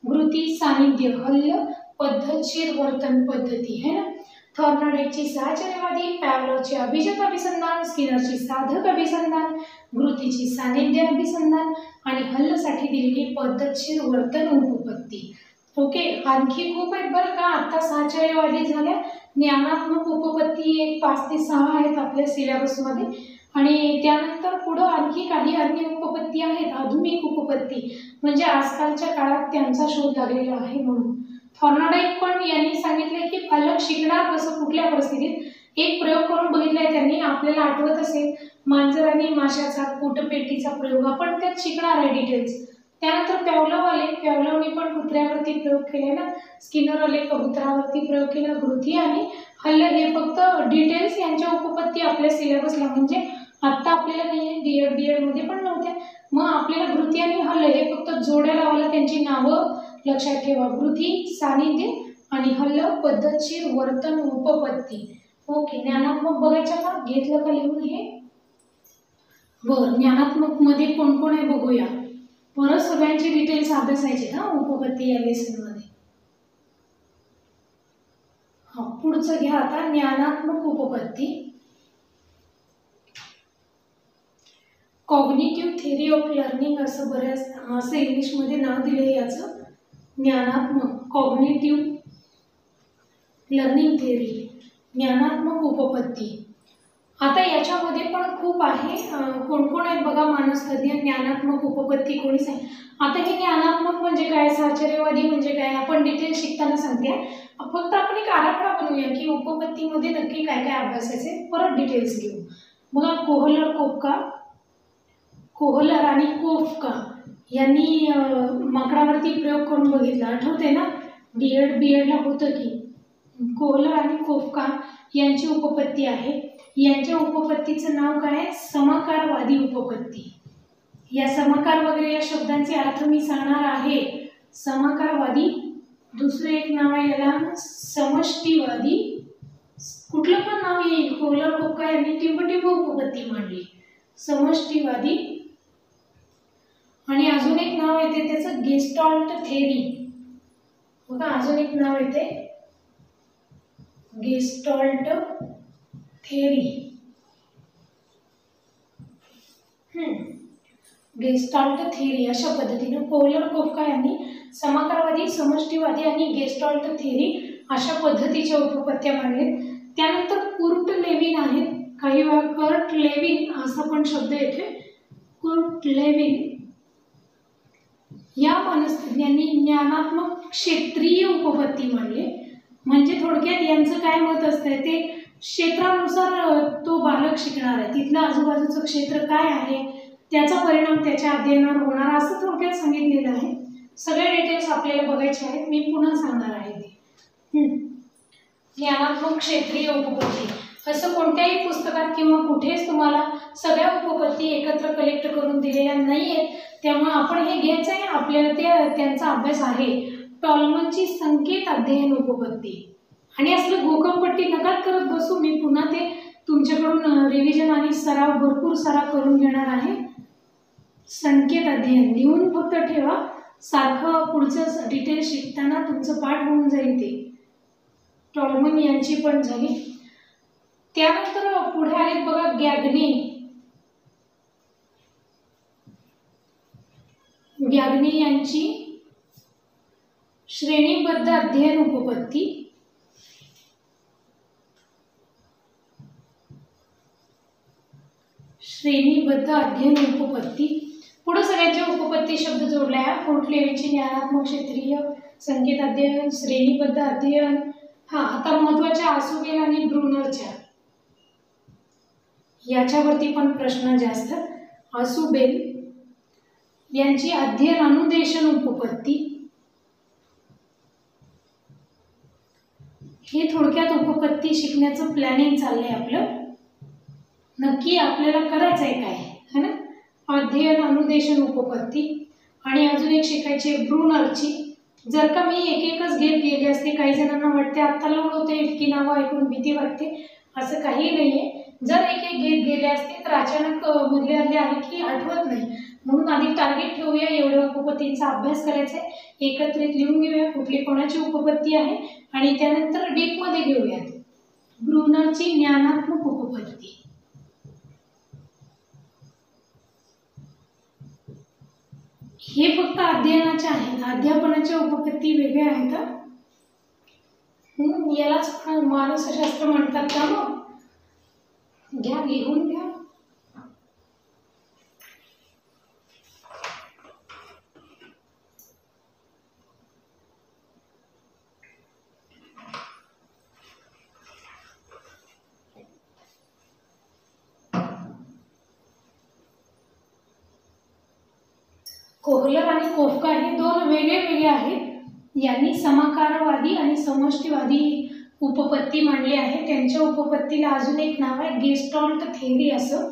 गृथी सानिध्य, हल्ल पद्धतशीर वर्तन पद्धती है ना. थॉर्नडाईकची साहचर्यवादी, पॅव्लोवची अभिजात अभिसंधान, स्किनरची साधक अभिसंधान, गृथीची सानिध्य अभिसंधान आणि हल्लसाठी दिलेली पद्धतशीर वर्तन उपपत्ती. ओके, आणखी खूप आहेत बरं का. आता साहचर्यवादी झाल्या. ज्ञानात्मक उपपत्ती एक 5 ते 6 आहेत आपल्या सिलेबसमध्ये आणि त्यानंतर पुढे आणखी काही अन्य उपपत्ती आहेत. आधुनिक उपपत्ती म्हणजे आजकालच्या काळात त्यांचा शोध लागलेला आहे म्हणून. थॉर्नडाईक पण यांनी सांगितले की पालक शिकणार कसं, कुठल्या परिस्थितीत. एक प्रयोग करून बघितलाय त्यांनी, आपल्याला आठवत असेल, मांजर आणि माशाचा पोटपेटीचा प्रयोग. आपण त्यात शिकणार आहे डिटेल्स. त्यानंतर पॅव्लोव आले, पॅव्लोवने पण कुत्र्यावरती प्रयोग केले ना. स्किनर आले, कबुतरावरती प्रयोग केला. गृथी आणि हल्ल हे फक्त डिटेल्स यांच्या उपपत्ती आपल्या सिलेबसला, म्हणजे आता आपल्याला नाही आहे, बीएड मध्ये पण नव्हत्या. मग आपल्याला गृथी आणि हल्ल हे फक्त जोड्या लावायला त्यांची नावं लक्षात ठेवा. गृथी, सानिध्य आणि हल्ल पद्धतशीर वर्तन उपपत्ती. ओके, ज्ञानात्मक बघायच्या का, घेतलं का लिहून हे. बरं, ज्ञानात्मक मध्ये कोण कोण आहे बघूया. परत सगळ्यांचे डिटेल्स अभ्यासायचे ना उपपत्ती या लेसन मध्ये. पुढचं घ्या आता, ज्ञानात्मक उपपत्ती. कॉग्निटिव्ह थेरी ऑफ लर्निंग असं असं इंग्लिशमध्ये नाव दिले याचं. ज्ञानात्मक, कॉग्निटिव्ह लर्निंग थेरी, ज्ञानात्मक उपपत्ती. आता याच्यामध्ये पण खूप आहे. कोण कोण आहेत बघा, मानसतज्ञ. ज्ञानात्मक उपपत्ती कोणीच आहे. आता हे ज्ञानात्मक म्हणजे काय, साहचर्यवादी म्हणजे काय, आपण डिटेल शिकताना सांगते. फक्त आपण एक आराखडा बनवूया की उपपत्तीमध्ये नक्की काय काय अभ्यासायचे, परत डिटेल्स घेऊ. बघा, कोहलर आणि कोफका यांनी माकडावरती प्रयोग करून बघितला, आठवते ना. बीएडला होतं की. कोहलर आणि कोफका यांची उपपत्ती आहे. यांच्या उपपत्तीचं नाव काय, समकारवादी उपपत्ती. या समकार वगैरे या शब्दांचे अर्थ मी सांगणार आहे. समकारवादी, दुसरे एक नाव आहे याला समष्टीवादी. कुठलं पण नाव येईल. कोहलर, कोफका यांनी टिंब उपपत्ती मांडली, समष्टीवादी. आणि अजून एक नाव येते त्याचं गेस्टाल्ट थेरी. बघा, अजून एक नाव येते गेस्टाल्ट थेरी. गेस्टाल्ट थेरी अशा पद्धतीने कोहलर, कोफका यांनी समकारवादी, समष्टीवादी आणि गेस्टाल्ट थेरी अशा पद्धतीच्या उपपत्त्या मांडल्या. त्यानंतर कुर्ट लेविन आहेत. काही वेळा कर्ट लेविन असा पण शब्द येते. कुर्ट लेविन या मानसतज्ञांनी ज्ञानात्मक क्षेत्रीय उपपत्ती मांडले. म्हणजे थोडक्यात यांचं काय मत असतंय, ते क्षेत्रानुसार तो बालक शिकणार आहे, तिथलं आजूबाजूचं क्षेत्र काय आहे त्याचा परिणाम त्याच्या अध्ययनावर होणार, असं थोडक्यात सांगितलेलं आहे. सगळे डिटेल्स आपल्याला बघायचे आहेत, मी पुन्हा सांगणार आहे ते. ज्ञानात्मक क्षेत्रीय उपपत्ती. असं कोणत्याही पुस्तकात किंवा कुठेच तुम्हाला सगळ्या उपपत्ती एकत्र कलेक्ट करून दिलेल्या नाही आहेत. त्यामुळे आपण हे घ्यायचं आहे, आपल्याला त्यांचा अभ्यास आहे. टॉलमनची संकेत अध्ययन उपपत्ती. आणि असलं गोकमपट्टी नका करत बसू, मी पुन्हा ते तुमच्याकडून रिव्हिजन आणि भरपूर सराव करून घेणार आहे. संकेत अध्ययन लिहून फक्त ठेवा, सारखं पुढचं डिटेल शिकताना तुमचं पाठ होऊन जाईल. ते टॉलमन यांची पण झाली. त्यानंतर पुढे आले बघा गॅगनी यांची श्रेणीबद्ध अध्ययन उपपत्ती. श्रेणीबद्ध अध्ययन उपपत्ती. पुढे सगळ्यांच्या उपपत्ती शब्द जोडलाय. कोर्टलेवीची ज्ञानात्मक क्षेत्रीय संकेत अध्ययन, श्रेणीबद्ध अध्ययन. आता महत्वाच्या आसुबेल आणि ब्रुनरच्या याच्यावरती पण प्रश्न जास्त. आसुबेल यांची अध्ययन अनुदेशन उपपत्ती. हे थोडक्यात उपपत्ती शिकण्याचं प्लॅनिंग चाललंय आपलं. नक्की आपल्याला करायचंय काय है ना. अध्ययन अनुदेशन उपपत्ती. आणि अजून एक शिकायची ब्रुनरची. जर का मी एक एकच घेत गेले असते, काही जणांना वाटते आता लोड होते, इतकी नावं ऐकून भीती वाटते, असं काही नाहीये. जर एक एक घेत गेले असते तर अचानक मधले आले की आठवत नाही. म्हणून आधी टार्गेट ठेवूया, एवढ्या उपपत्तींचा अभ्यास करायचा आहे. एकत्रित लिहून घेऊया कुठली कोणाची उपपत्ती आहे आणि त्यानंतर डीपमध्ये घेऊयात. ब्रुनरची ज्ञानात्मक उपपत्ती. हे फक्त अध्ययनाच्या आहेत, अध्यापनाच्या उपपत्ती वेगळ्या आहेत. यालाच मानसशास्त्र म्हणतात का. मग घ्या, लिहून घ्या. कोहलर आणि कोफका हे दोन वेगळे आहेत. यांनी समाकारवादी आणि समष्टीवादी उपपत्ती मांडली आहे. त्यांच्या उपपत्तीला अजून एक नाव आहे गेस्टॉल्ट थेअरी असं.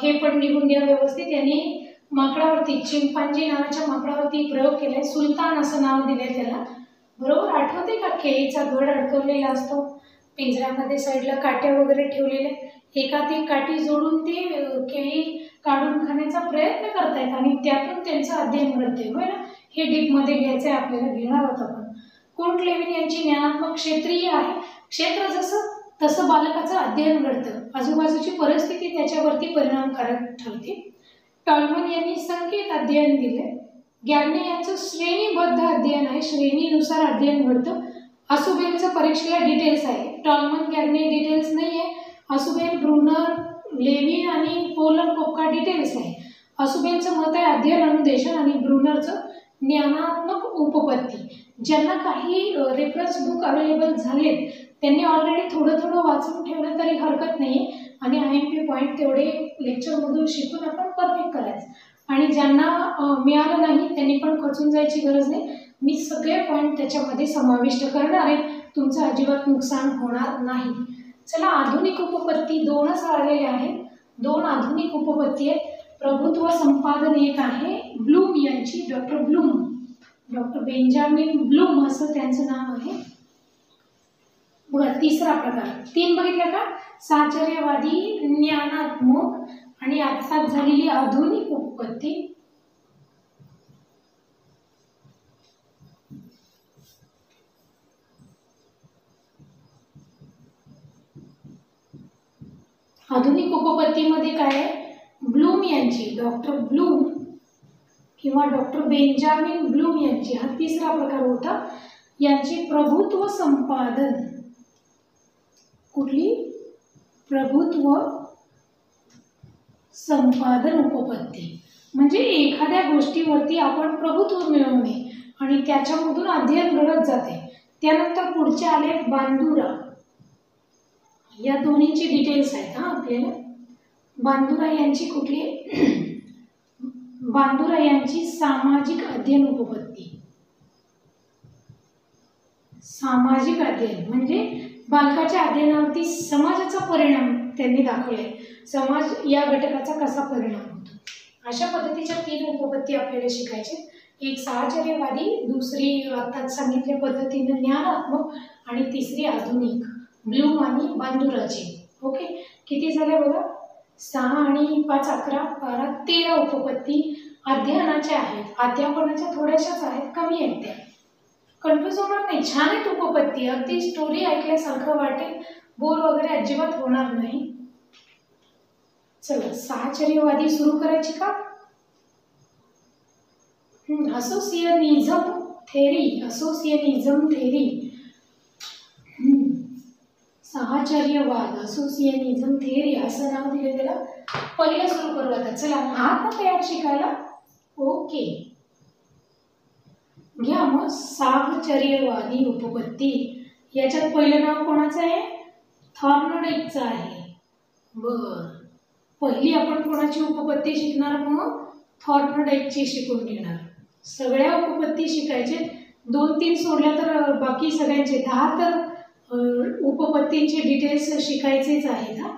हे पण लिहून घ्या व्यवस्थित. यांनी माकडावरती, चिंपांजी नावाच्या माकडावरती प्रयोग केलाय. सुलतान असं नाव दिलंय त्याला. बरोबर आठवते का. केळीचा घड अडकवलेला असतो, पिंजऱ्यामध्ये साईडला काट्या वगैरे ठेवलेल्या, एकात एक काठी जोडून ते केळी काढून खाण्याचा प्रयत्न करतायत आणि त्यातून त्यांचं अध्ययन घडतंय. होय ना. हे डीपमध्ये घ्यायचंय आपल्याला, घेणार आहोत आपण. कोर्टलेविन यांची ज्ञानात्मक क्षेत्रीय आहे. क्षेत्र जसं तसं बालकाचं अध्ययन घडतं, आजूबाजूची परिस्थिती त्याच्यावरती परिणामकारक ठरते. टॉलमन यांनी संकेत अध्ययन दिले. गॅगने यांचं श्रेणीबद्ध अध्ययन आहे, श्रेणीनुसार अध्ययन घडतं. आसुबेलचं परीक्षेला डिटेल्स आहे. टॉलमन गॅगने डिटेल्स नाही आहे. आसुबेल, ब्रुनर, लेविन आणि कोहलर, कोफका डिटेल्स आहे. आसुबेलचं मत आहे अध्ययन अनुदेशन आणि ब्रुनरचं ज्ञानात्मक उपपत्ती. ज्यांना काही रेफरन्स बुक अवेलेबल झालेत त्यांनी ऑलरेडी थोडं वाचून ठेवलं तरी हरकत नाही. आणि IMP पॉईंट तेवढे लेक्चरमधून शिकून आपण परफेक्ट करायचं. आणि ज्यांना मिळालं नाही त्यांनी पण खचून जायची गरज नाही. मी सगळे पॉईंट त्याच्यामध्ये समाविष्ट करणार आहे, तुमचं अजिबात नुकसान होणार नाही. चला, आधुनिक उपपत्ती दोनच आलेले आहेत. दोन आधुनिक उपपत्ती आहेत. प्रभुत्व संपादन एक आहे ब्लूम यांची, डॉक्टर बेंजामिन ब्लूम असं त्यांचं नाव आहे. बघा, तिसरा प्रकार 3 बघितलं का. साहचर्यवादी, ज्ञानात्मक आणि आत्ताच झालेली आधुनिक उपपत्ती. आधुनिक उपपत्तीमध्ये काय आहे, ब्लूम यांची, डॉक्टर ब्लूम किंवा डॉक्टर बेंजामिन ब्लूम यांची, हा तिसरा प्रकार होता. यांची प्रभुत्व संपादन, कुठली, प्रभुत्व संपादन उपपत्ती. म्हणजे एखाद्या गोष्टीवरती आपण प्रभुत्व मिळवणे आणि त्याच्यामधून अध्ययन घडत जाते. त्यानंतर पुढचे आले बांदुरा. या दोन्हीची डिटेल्स आहेत आपल्याला. बांदुरा यांची कुठली, बांदुरा यांची सामाजिक अध्ययन उपपत्ती. सामाजिक अध्ययन म्हणजे बालकाच्या अध्ययनावरती समाजाचा परिणाम त्यांनी दाखवले, समाज या घटकाचा कसा परिणाम होतो. अशा पद्धतीच्या 3 उपपत्ती आपल्याला शिकायचे. एक साहचर्यवादी, दुसरी आत्ताच सांगितल्या पद्धतीने ज्ञानात्मक आणि तिसरी आधुनिक, ब्लूम आणि बांदुराची. ओके, किती झाले बघा, 6 आणि 5 11 12 13 उपपत्ती अध्ययनाच्या आहेत. अध्यापनाच्या थोड्याशाच आहेत, कमी आहेत त्या. कन्फ्यूज होणार नाही, छान आहेत उपपत्ती, अगदी स्टोरी ऐकल्यासारखं वाटेल, बोर वगैरे अजिबात होणार नाही. चला, साहचर्यवादी सुरू करायची का. असोसिएशनिझम थेरी, असोसिएशनिझम थेरी, साहचर्यवाद, असोसिएशनिझम थेरी असं नाव दिले त्याला. पहिलं सुरू करू आता. चला, आहात ना तयार शिकायला. ओके, घ्या मग साहचर्यवादी उपपत्ती. याच्यात पहिलं नाव कोणाचं आहे, थॉर्नडाईकचं आहे. बर, पहिली आपण कोणाची उपपत्ती शिकणार, मग थॉर्नडाईकची शिकून घेणार. सगळ्या उपपत्ती शिकायचे, 2-3 सोडल्या तर बाकी सगळ्यांचे 10 तर उपपत्तींचे डिटेल्स शिकायचेच आहेत. हा,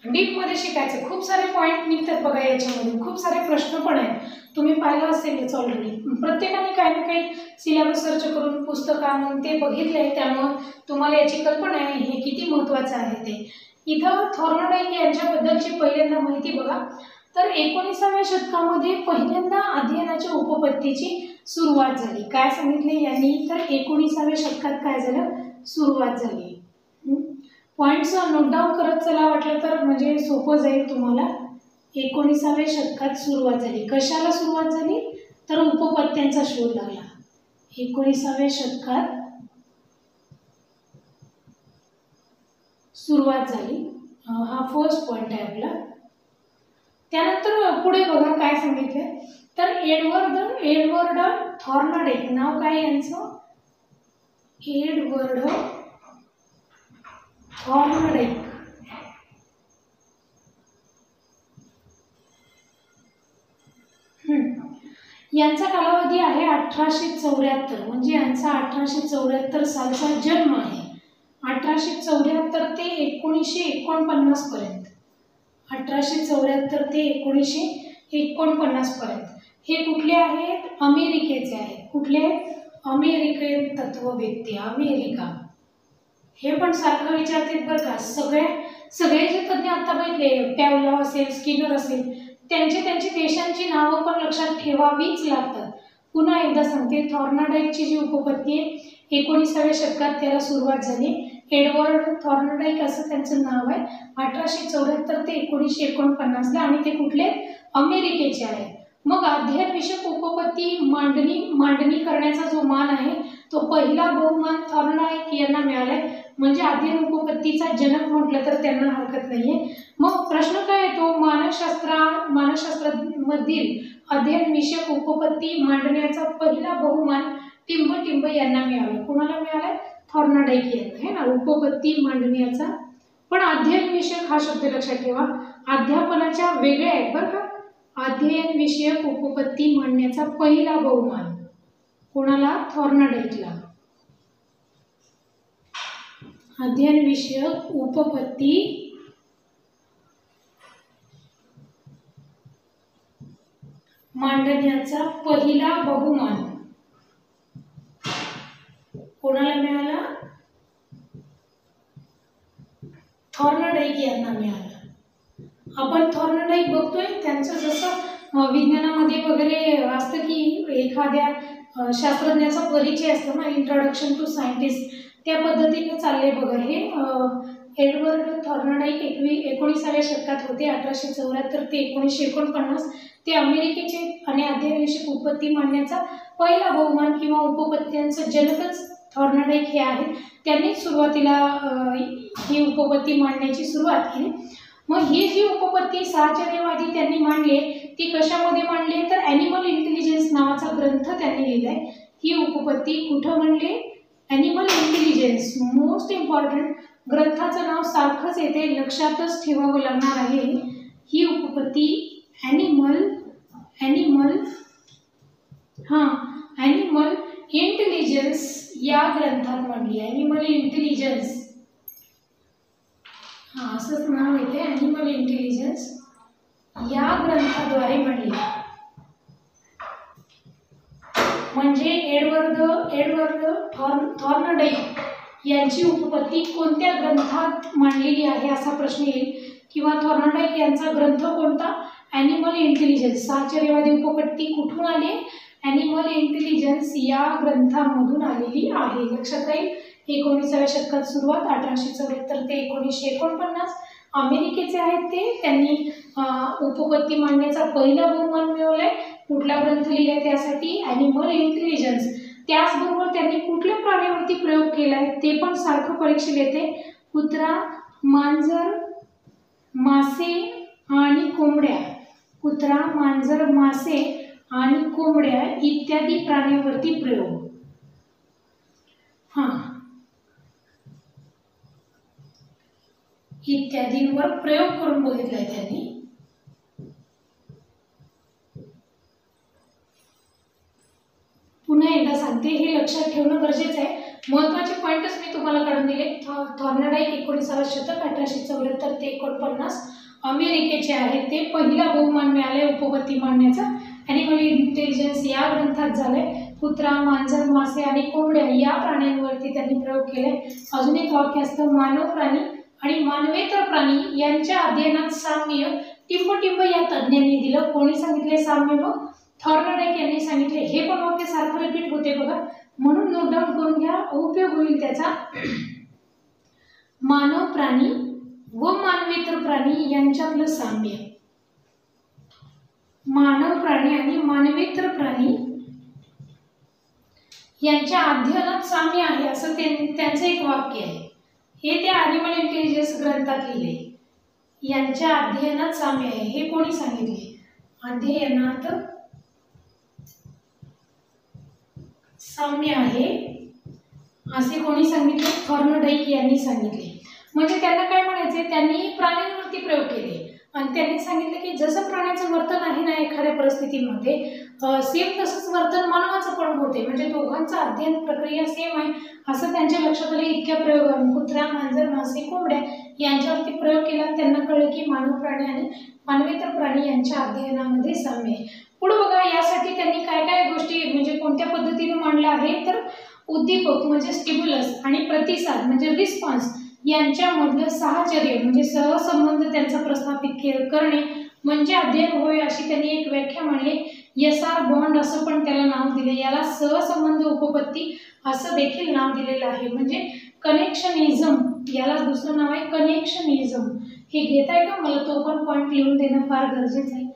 डीप मध्ये शिकायचं. खूप सारे पॉइंट निघतात बघा याच्यामध्ये, खूप सारे प्रश्न पण आहेत, तुम्ही पाहिलं असेलच ऑलरेडी. प्रत्येकाने काही ना काही सिलेबस सर्च करून पुस्तक आणून ते बघितलंय, त्यामुळे तुम्हाला याची कल्पना आहे हे किती महत्त्वाचं आहे ते. इथं थॉर्नडाईक यांच्याबद्दलची पहिल्यांदा माहिती बघा. तर 19व्या शतकामध्ये पहिल्यांदा अध्ययनाच्या उपपत्तीची सुरुवात झाली. काय सांगितले यांनी, तर 19व्या शतकात काय झालं, सुरुवात झाली. पॉइंट्स नोट डाऊन करत चला, वाटलं तर म्हणजे सोपं जाईल तुम्हाला. 19व्या शतकात सुरुवात झाली. कशाला सुरुवात झाली, तर उपपत्त्यांचा शोध लागला. 19व्या शतकात सुरुवात झाली. हा फर्स्ट पॉइंट आहे आपला. त्यानंतर पुढे बघा काय सांगितले, तर एडवर्ड थॉर्नडाईक, नाव काय यांचं, एडवर्ड थॉर्नडाईक. यांचा कालावधी आहे 1874, म्हणजे यांचा 1874 सालचा जन्म आहे. 1874 ते 1949 पर्यंत, 1874 ते 1949 पर्यंत. हे कुठले आहेत, अमेरिकेचे आहेत. कुठले, अमेरिकन तत्ववेत्ते, अमेरिका. हे पण सारखं विचारतात बरं का. सगळे जे तज्ञ आता बघितले, पॅवलॉव असेल, स्किनर असेल, त्यांची देशांची नावं पण लक्षात ठेवावीच लागतात. पुन्हा एकदा सांगते, थॉर्नडाईकची जी उपपत्ती आहे 19व्या शतकात त्याला सुरुवात झाली. एडवर्ड थॉर्नडाईक असं त्यांचं नाव आहे. 1874 ते 1949 आणि ते कुठले, अमेरिकेचे आहे. मग अध्ययन विषयक उपपत्ती मांडणी करण्याचा जो मान आहे तो पहिला बहुमान थॉर्नडाईक यांना मिळालाय. म्हणजे अध्ययन उपपत्तीचा जनक म्हटलं तर त्यांना हरकत नाहीये. मग प्रश्न काय येतो, मानसशास्त्रामधील अध्ययन विषयक उपपत्ती मांडण्याचा पहिला बहुमान टिंब यांना मिळाला. कोणाला मिळालाय, थॉर्नडाईक यांना, है ना, उपपत्ती मांडण्याचा. पण अध्ययन विषयक हा शब्द लक्षात ठेवा, अध्यापनाच्या वेगळ्या आहेत बरं का. अध्ययन विषयक उपपत्ती मांडण्याचा पहिला बहुमान कोणाला, थॉर्नडाईकला. अध्ययन विषयक उपपत्ती मांडण्याचा पहिला बहुमान कोणाला मिळाला, थॉर्नडाईक यांना मिळाला. आपण थॉर्नडाईक बघतोय, त्यांचं जसं विज्ञानामध्ये वगैरे असतं की एखाद्या शास्त्रज्ञाचा परिचय असतो ना, इंट्रोडक्शन टू सायंटिस्ट, त्या पद्धतीने चालले बघा. हे एडवर्ड थॉर्नडाईक 19व्या शतकात होते. 1874 ते 1949 ते अमेरिकेचे आणि अध्ययन विषयक उपपत्ती मांडण्याचा पहिला बहुमान किंवा उपपत्त्यांचं जनकच थॉर्नडाईक हे आहे. त्यांनी सुरुवातीला ही उपपत्ती मांडण्याची सुरुवात केली. मग ही जी उपपत्ती साहचर्यवादी त्यांनी मांडली ती कशामध्ये मांडली, तर ॲनिमल इंटेलिजन्स नावाचा ग्रंथ त्यांनी लिहिलाय. ही उपपत्ती कुठं मांडली, ॲनिमल इंटेलिजन्स, मोस्ट इम्पॉर्टंट. ग्रंथाचं नाव सारखंच येते, लक्षातच ठेवावं लागणार आहे. ही उपपत्ती ॲनिमल इंटेलिजन्स या ग्रंथात मांडली. ॲनिमल इंटेलिजन्स, हा असंच नाव येते, ॲनिमल इंटेलिजन्स या ग्रंथाद्वारे मांडली. म्हणजे एडवर्ड थॉर्नडाईक यांची उपपत्ती कोणत्या ग्रंथात मांडलेली आहे असा प्रश्न येईल, किंवा थॉर्नडाईक यांचा ग्रंथ कोणता, ॲनिमल इंटेलिजन्स. साहचर्यवादी उपपत्ती कुठून आली, ॲनिमल इंटेलिजन्स या ग्रंथामधून आलेली आहे. लक्षात राहील. 19व्या शतकात सुरुवात, 1874 ते 1949. अमेरिकेचे आहेत ते. त्यांनी उपपत्ती मांडण्याचा पहिला बहुमान मिळवलाय. कुठला ग्रंथ लिहिलाय त्यासाठी, ॲनिमल इंटेलिजन्स. त्याचबरोबर त्यांनी कुठल्या प्राण्यावरती प्रयोग केलाय ते पण सारखं परीक्षेला येते. कुत्रा, मांजर, मासे आणि कोंबड्या. कुत्रा, मांजर, मासे आणि कोंबड्या इत्यादी प्राण्यांवरती प्रयोग. इत्यादींवर प्रयोग करून बघितलाय त्यांनी. पुन्हा एकदा सांगते, हे लक्षात ठेवणं गरजेचं आहे. महत्त्वाचे पॉइंटच मी तुम्हाला काढून दिले. थॉर्नडाईक 19व्या शतक, 1874 ते 49. अमेरिकेचे आहेत ते. पहिला बहुमान मिळालाय उपपत्ती मांडण्याचा. ॲनिमल इंटेलिजन्स या ग्रंथात झालंय. कुत्रा, मांजर, मासे आणि कोंबड्या या प्राण्यांवरती त्यांनी प्रयोग केले. अजून एक वाक्य असतं, मानव प्राणी आणि मानवेतर प्राणी यांच्या अध्ययनात साम्य टिंब या तज्ज्ञांनी दिलं. कोणी सांगितले साम्य? मग थॉर्नडाईक यांनी सांगितले. हे पण वाक्य सारखं रिपीट होते बघा, म्हणून नोट डाऊन करून घ्या, उपयोग होईल त्याचा. मानव प्राणी व मानवेतर प्राणी यांच्यातलं साम्य. मानव प्राणी आणि मानवेतर प्राणी यांच्या अध्ययनात साम्य आहे असं त्यांचं एक वाक्य आहे. हे त्या ॲनिमल इंटेलिजन्स ग्रंथात लिहिले. यांच्या अध्ययनात साम्य आहे हे कोणी सांगितले? अध्ययनात साम्य आहे असे कोणी सांगितले? थॉर्नडाईक यांनी सांगितले. म्हणजे त्यांना काय म्हणायचे, त्यांनी प्राण्यांवरती प्रयोग केले आणि त्यांनी सांगितले की जसं प्राण्याचं वर्तन आहे ना एखाद्या परिस्थितीमध्ये, सेम तसंच वर्तन मानवाचं पण होते. म्हणजे दोघांचं अध्ययन प्रक्रिया सेम आहे असं त्यांच्या लक्षात आले. इतक्या प्रयोगावरून कुत्रा, मांजर, मासे, कोंबड्या यांच्यावरती प्रयोग केला. त्यांना कळलं की मानव प्राणी आणि मानवेतर प्राणी यांच्या अध्ययनामध्ये साम्य आहे. पुढे बघा, यासाठी त्यांनी काय काय गोष्टी म्हणजे कोणत्या पद्धतीने मांडल्या आहे, तर उद्दीपक म्हणजे स्टिम्युलस आणि प्रतिसाद म्हणजे रिस्पॉन्स यांच्यामधलं साहचर्य म्हणजे सहसंबंध त्यांचा प्रस्थापित करणे म्हणजे अध्ययन होय अशी त्यांनी एक व्याख्या मांडली. एसआर बॉन्ड असं पण त्याला नाव दिले. याला सहसंबंध उपपत्ती असं देखील नाव दिलेलं आहे. म्हणजे कनेक्शनिझम, याला दुसरं नाव आहे कनेक्शनिझम. हे घेताय का? मला तो पण पॉईंट लिहून देणं फार गरजेचं आहे.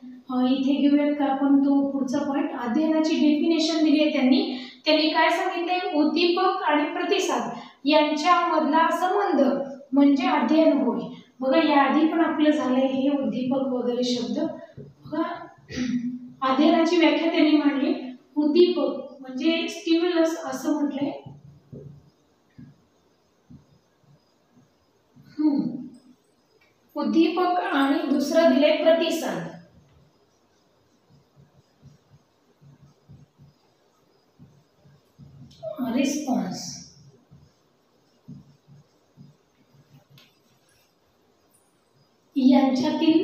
इथे घेऊयात का आपण तो पुढचा पॉईंट. अध्ययनाची डेफिनेशन दिली आहे त्यांनी. त्यांनी काय सांगितले? उद्दीपक आणि प्रतिसाद यांच्यामधला संबंध म्हणजे अध्ययन होय. बघा, याआधी पण आपलं झालंय हे उद्दीपक वगैरे शब्द. बघा, अध्ययनाची व्याख्या त्यांनी मांडली. उद्दीपक म्हणजे स्टिम्युलस असं म्हटलंय. उद्दीपक आणि दुसरं दिलंय प्रतिसाद. रिस्पॉन्स. यांच्यातील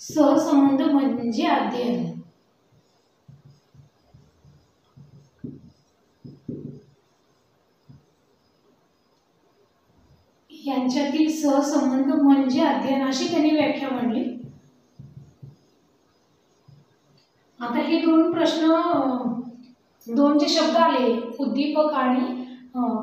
सहसंबंध म्हणजे अध्ययन. यांच्यातील सहसंबंध म्हणजे अध्ययन अशी त्यांनी व्याख्या मांडली. आता हे दोन प्रश्न, दोन जे शब्द आले उद्दीपक आणि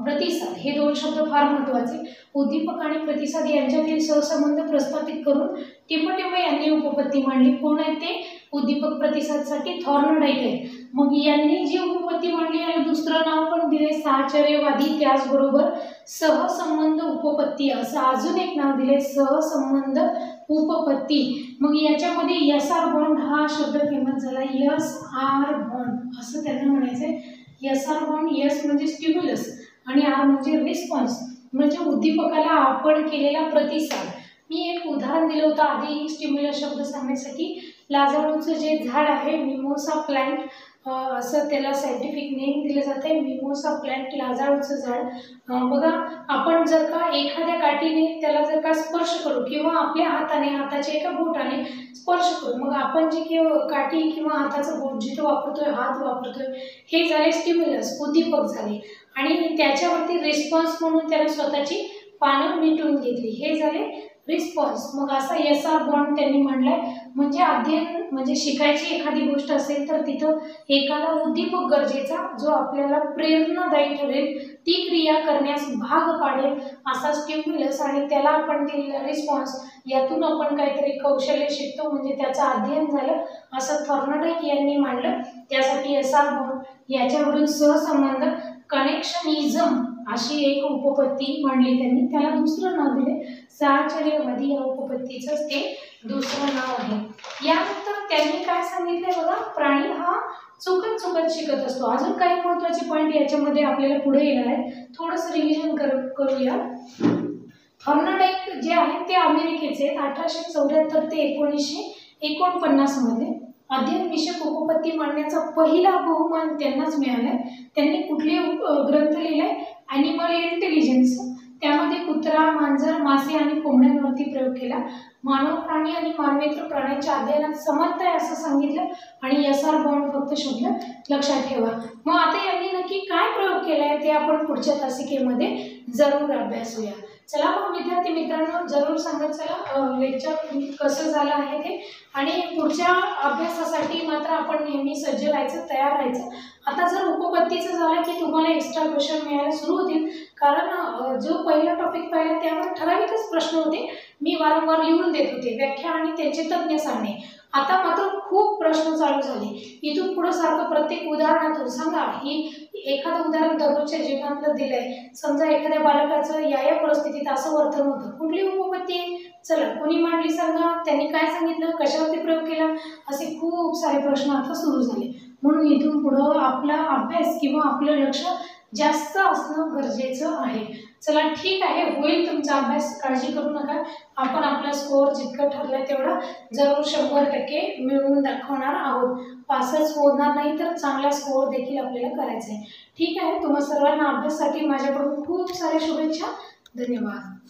प्रतिसाद, हे दोन शब्द फार महत्त्वाचे. उद्दीपक आणि प्रतिसाद यांच्यातील सहसंबंध प्रस्थापित करून टिंब यांनी उपपत्ती मांडली. कोण आहे ते? उद्दीपक प्रतिसादसाठी थॉर्नडाईक आहे. मग यांनी जी उपपत्ती मांडली याला दुसरं नाव पण दिले साहचर्यवादी. त्याचबरोबर सहसंबंध उपपत्ती असं अजून एक नाव दिले, सहसंबंध उपपत्ती. मग याच्यामध्ये एसआर बॉन्ड हा शब्द फेमस झाला. एसआर बॉन्ड असं त्यांना म्हणायचंय. एसआर बॉन्ड, एस म्हणजे स्टिम्युलस आणि आर म्हणजे रिस्पॉन्स म्हणजे उद्दीपकाला आपण केलेला प्रतिसाद. मी एक उदाहरण दिलं होतं आधी स्टिम्युलस शब्द सांगण्यासाठी. लाजाळूचं जे झाड आहे, मिमोसा प्लांट, असं त्याला सायंटिफिक नेम दिलं जातं आहे, मिमोसा प्लॅन्ट, लाजाळूचं झाड. बघा, आपण जर का एखाद्या काठीने त्याला जर का स्पर्श करू किंवा आपल्या हाताने, हाताच्या एका बोटाने स्पर्श करू, मग आपण जे काठी किंवा हाताचं बोट जिथं वापरतोय, हात वापरतोय, हे झाले स्टिम्युलस, उद्दीपक झाले. आणि त्याच्यावरती रिस्पॉन्स म्हणून त्याला स्वतःची पानं मिटवून घेतली, हे झाले रिस्पॉन्स. मग असा SR बॉन्ड त्यांनी म्हणलाय. म्हणजे अध्ययन म्हणजे शिकायची एखादी गोष्ट असेल तर तिथं एखादा उद्दीपक गरजेचा, जो आपल्याला प्रेरणादायी ठरेल, ती क्रिया करण्यास भाग पाडेल, असा स्टिम्युलस आणि त्याला आपण दिलेला रिस्पॉन्स, यातून आपण काहीतरी कौशल्य शिकतो, म्हणजे त्याचं अध्ययन झालं, असं थॉर्नडाईक यांनी मांडलं. त्यासाठी SR बॉन्ड याच्यावरून सहसंबंध, कनेक्शनिझम अशी एक उपपत्ती मांडली त्यांनी. त्याला दुसरं नाव दिले साहचर्यवादी, या उपपत्तीचं ते दुसरं नाव आहे. यानंतर त्यांनी काय सांगितलंय बघा, प्राणी हा चुकत शिकत असतो. अजून काही महत्त्वाचे पॉईंट याच्यामध्ये आपल्याला पुढे येणार आहे, थोडंसं रिव्हिजन करूया. थॉर्नडाईक जे आहेत ते अमेरिकेचे आहेत. 1874 ते 1949 मध्ये अध्ययन विषयक उपपत्ती मांडण्याचा पहिला बहुमान त्यांनाच मिळालाय. त्यांनी कुठले ग्रंथ लिहिलाय, ॲनिमल इंटेलिजन्स, त्यामध्ये कुत्रा, मांजर, मासे आणि कोंबड्यांवरती प्रयोग केला. मानव प्राणी आणि मानवेतर प्राण्यांच्या अध्ययनात समानता आहे असं सांगितलं आणि SR बॉन्ड फक्त शोधलं, लक्षात ठेवा. मग आता यांनी नक्की काय प्रयोग केलाय ते आपण पुढच्या तासिकेमध्ये जरूर अभ्यासूया. चला मग विद्यार्थी मित्रांनो, जरूर सांगत चला लेक्चर कसं झालं आहे ते, आणि पुढच्या अभ्यासासाठी मात्र आपण नेहमी सज्ज राहायचं, तयार राहायचं. आता जर उपपत्तीचं झालं की तुम्हाला एक्स्ट्रा क्वेश्चन मिळायला सुरू होतील, कारण जो पहिला टॉपिक पाहिला त्यावर ठराविकच प्रश्न होते, मी वारंवार लिहून देत होते, व्याख्या आणि त्याचे तज्ञ सांगणे. आता मात्र खूप प्रश्न चालू झाले. इथून पुढे सारखं प्रत्येक उदाहरणातून सांगा, ही एखादं उदाहरण दररोजच्या जीवनातलं दिलंय. समजा एखाद्या बालकाचं या परिस्थितीत असं वर्तन होतं, कुठली उपपत्ती आहे, चला कोणी मांडली सांगा, त्यांनी काय सांगितलं, कशावरती प्रयोग केला, असे खूप सारे प्रश्न आता सुरू झाले. म्हणून इथून पुढं आपला अभ्यास किंवा आपलं लक्ष जास्त असणं गरजेचं आहे. चला ठीक आहे, होईल तुमचा अभ्यास, काळजी करू नका. आपण आपला स्कोअर जितकं ठरलं तेवढा जरूर 100% मिळवून दाखवणार आहोत. पासच होणार नाही तर चांगला स्कोअर देखील आपल्याला करायचा आहे. ठीक आहे, तुम्हा सर्वांना अभ्यासासाठी माझ्याकडून खूप साऱ्या शुभेच्छा. धन्यवाद.